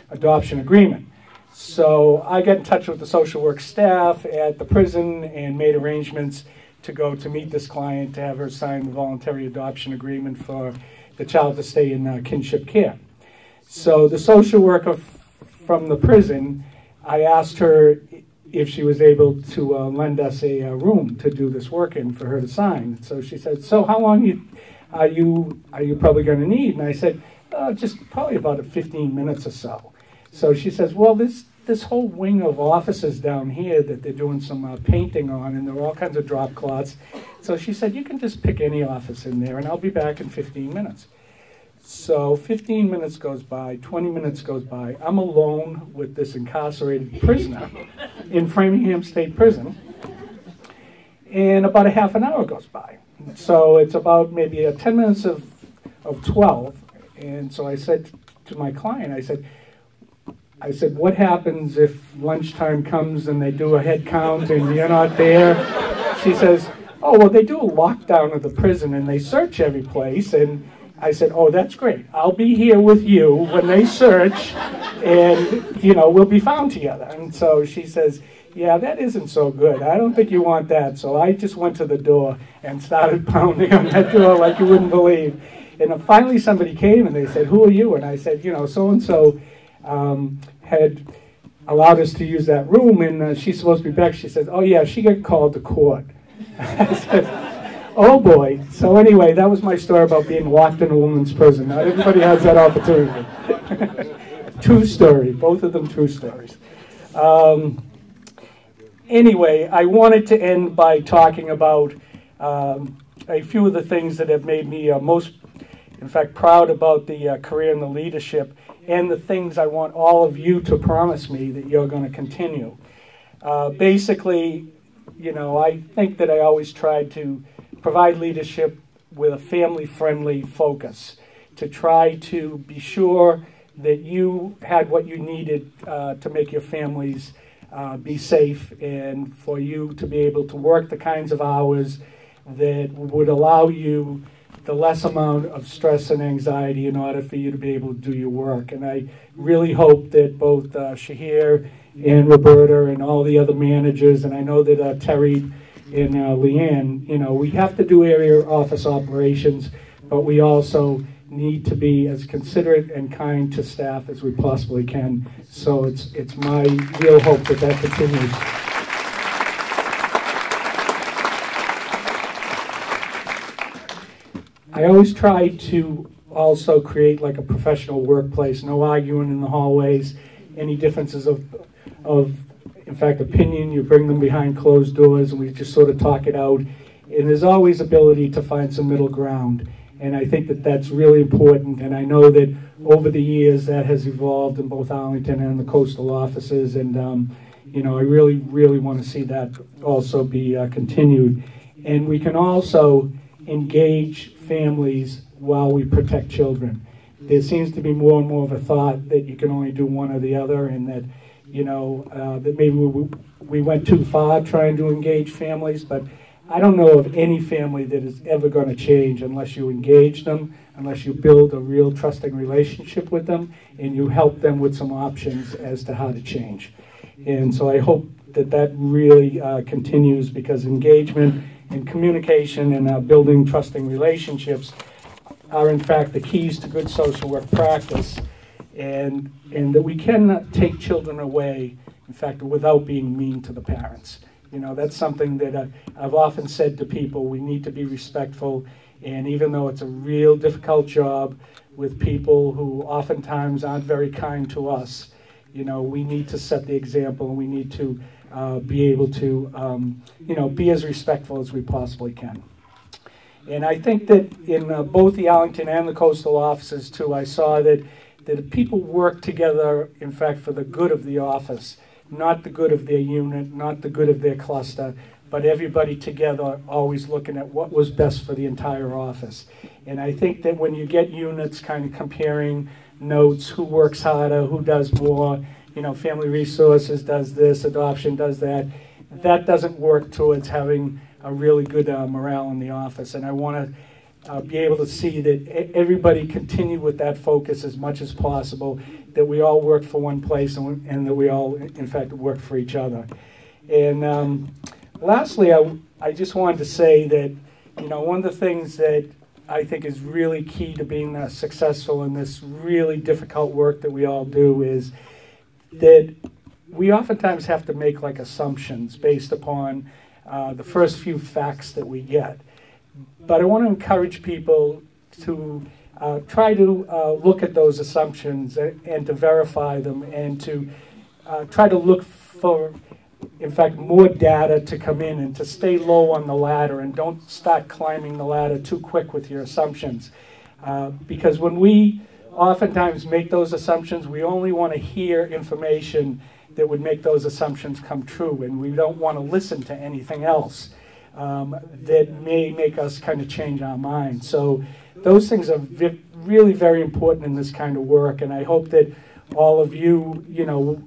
adoption agreement. So I got in touch with the social work staff at the prison and made arrangements to go to meet this client to have her sign the voluntary adoption agreement for the child to stay in kinship care. So the social worker from the prison, I asked her if she was able to lend us a room to do this work in for her to sign. So she said, so how long are you probably going to need? And I said, just probably about 15 minutes or so. So she says, well, this whole wing of offices down here that they're doing some painting on, and there are all kinds of drop cloths. So she said, you can just pick any office in there, and I'll be back in 15 minutes. So 15 minutes goes by, 20 minutes goes by. I'm alone with this incarcerated prisoner in Framingham State Prison, and about a half an hour goes by. So it's about maybe 10 minutes of 12, and so I said to my client, I said, what happens if lunchtime comes and they do a head count and you're not there? She says, oh, well, they do a lockdown of the prison and they search every place. And I said, oh, that's great. I'll be here with you when they search, and, we'll be found together. And so she says, yeah, that isn't so good. I don't think you want that. So I just went to the door and started pounding on that door like you wouldn't believe. And finally somebody came and they said, who are you? And I said, you know, so-and-so had allowed us to use that room, and she's supposed to be back. She says, oh yeah, she got called to court. I said, oh boy. So anyway, that was my story about being locked in a woman's prison. Not everybody has that opportunity. True story, both of them true stories. Anyway, I wanted to end by talking about a few of the things that have made me most, in fact, proud about the career and the leadership, and the things I want all of you to promise me that you're going to continue. Basically, you know, I think that I always tried to provide leadership with a family-friendly focus, to try to be sure that you had what you needed to make your families be safe, and for you to be able to work the kinds of hours that would allow you the less amount of stress and anxiety in order for you to be able to do your work. And I really hope that both Shahir and Roberta and all the other managers, and I know that Terry and Leanne, you know, we have to do area office operations, but we also need to be as considerate and kind to staff as we possibly can. So it's my real hope that that continues. I always try to also create like a professional workplace, no arguing in the hallways, any differences of in fact, opinion, you bring them behind closed doors and we just sort of talk it out. And there's always ability to find some middle ground. And I think that that's really important. And I know that over the years that has evolved in both Arlington and the coastal offices. And, you know, I really, really want to see that also be continued. And we can also engage families while we protect children. There seems to be more and more of a thought that you can only do one or the other, and that, you know, that maybe we went too far trying to engage families, but I don't know of any family that is ever going to change unless you engage them, unless you build a real trusting relationship with them, and you help them with some options as to how to change. And so I hope that that really continues, because engagement and communication and building trusting relationships are in fact the keys to good social work practice, and that we cannot take children away, in fact, without being mean to the parents. You know, that's something that I've often said to people. We need to be respectful, and even though it's a real difficult job with people who oftentimes aren't very kind to us, you know, we need to set the example, and we need to be able to, you know, be as respectful as we possibly can. And I think that in both the Arlington and the coastal offices, too, I saw that people work together, in fact, for the good of the office, not the good of their unit, not the good of their cluster, but everybody together always looking at what was best for the entire office. And I think that when you get units kind of comparing notes, who works harder, who does more, you know, family resources does this, adoption does that, that doesn't work towards having a really good morale in the office. And I want to be able to see that everybody continue with that focus as much as possible, that we all work for one place, and that we all, in fact, work for each other. And lastly, I just wanted to say that, you know, one of the things that I think is really key to being successful in this really difficult work that we all do is that we oftentimes have to make like assumptions based upon the first few facts that we get. But I want to encourage people to try to look at those assumptions and to verify them, and to try to look for, in fact, more data to come in, and to stay low on the ladder, and don't start climbing the ladder too quick with your assumptions. Because when we oftentimes make those assumptions, we only want to hear information that would make those assumptions come true, and we don't want to listen to anything else that may make us kind of change our mind. So those things are really very important in this kind of work, and I hope that all of you, you know,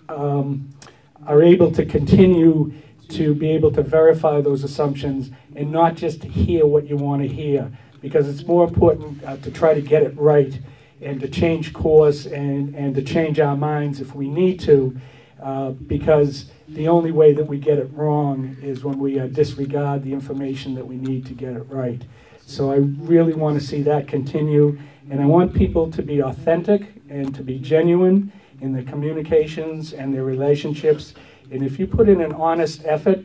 are able to continue to be able to verify those assumptions and not just hear what you want to hear, because it's more important to try to get it right and to change course and to change our minds if we need to, because the only way that we get it wrong is when we disregard the information that we need to get it right. So I really want to see that continue, and I want people to be authentic and to be genuine in their communications and their relationships. And if you put in an honest effort,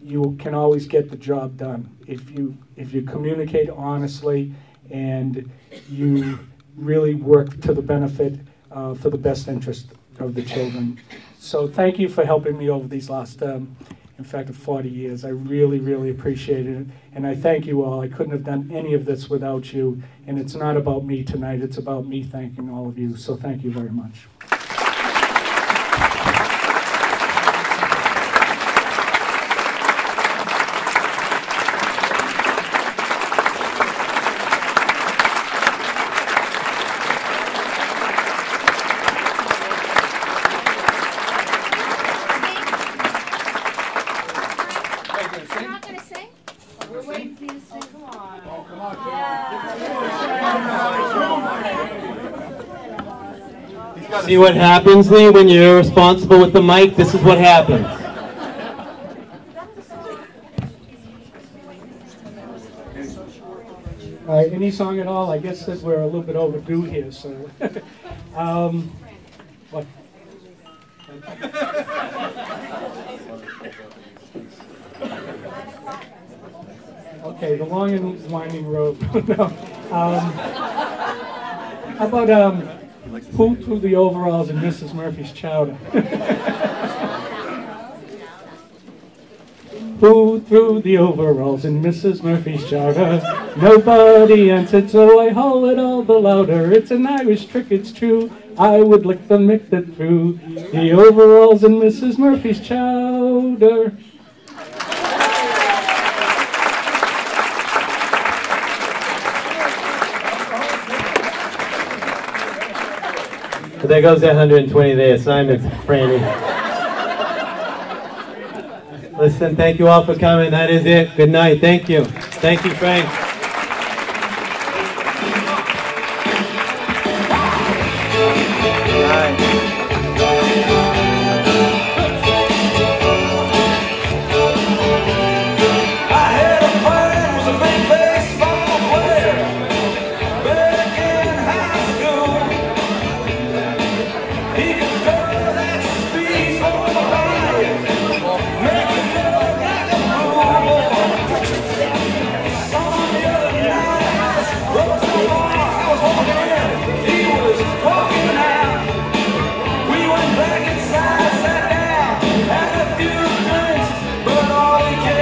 you can always get the job done. If you communicate honestly and you really work to the benefit for the best interest of the children. So thank you for helping me over these last, in fact, 40 years. I really, really appreciate it. And I thank you all. I couldn't have done any of this without you. And it's not about me tonight. It's about me thanking all of you. So thank you very much. See what happens, Lee, when you're responsible with the mic? This is what happens. All right, any song at all? I guess that we're a little bit overdue here, so. What? Okay, The Long and Winding Road. No. How about Who Threw the Overalls in Mrs. Murphy's Chowder? Who threw the overalls in Mrs. Murphy's chowder? Nobody answered, so I haul it all the louder. It's an Irish trick, it's true. I would lick them, mick that through the overalls in Mrs. Murphy's chowder. So there goes that 120-day assignment, Franny. Listen, thank you all for coming. That is it. Good night. Thank you. Thank you, Frank. Back inside, sat down, had a few drinks, but all we can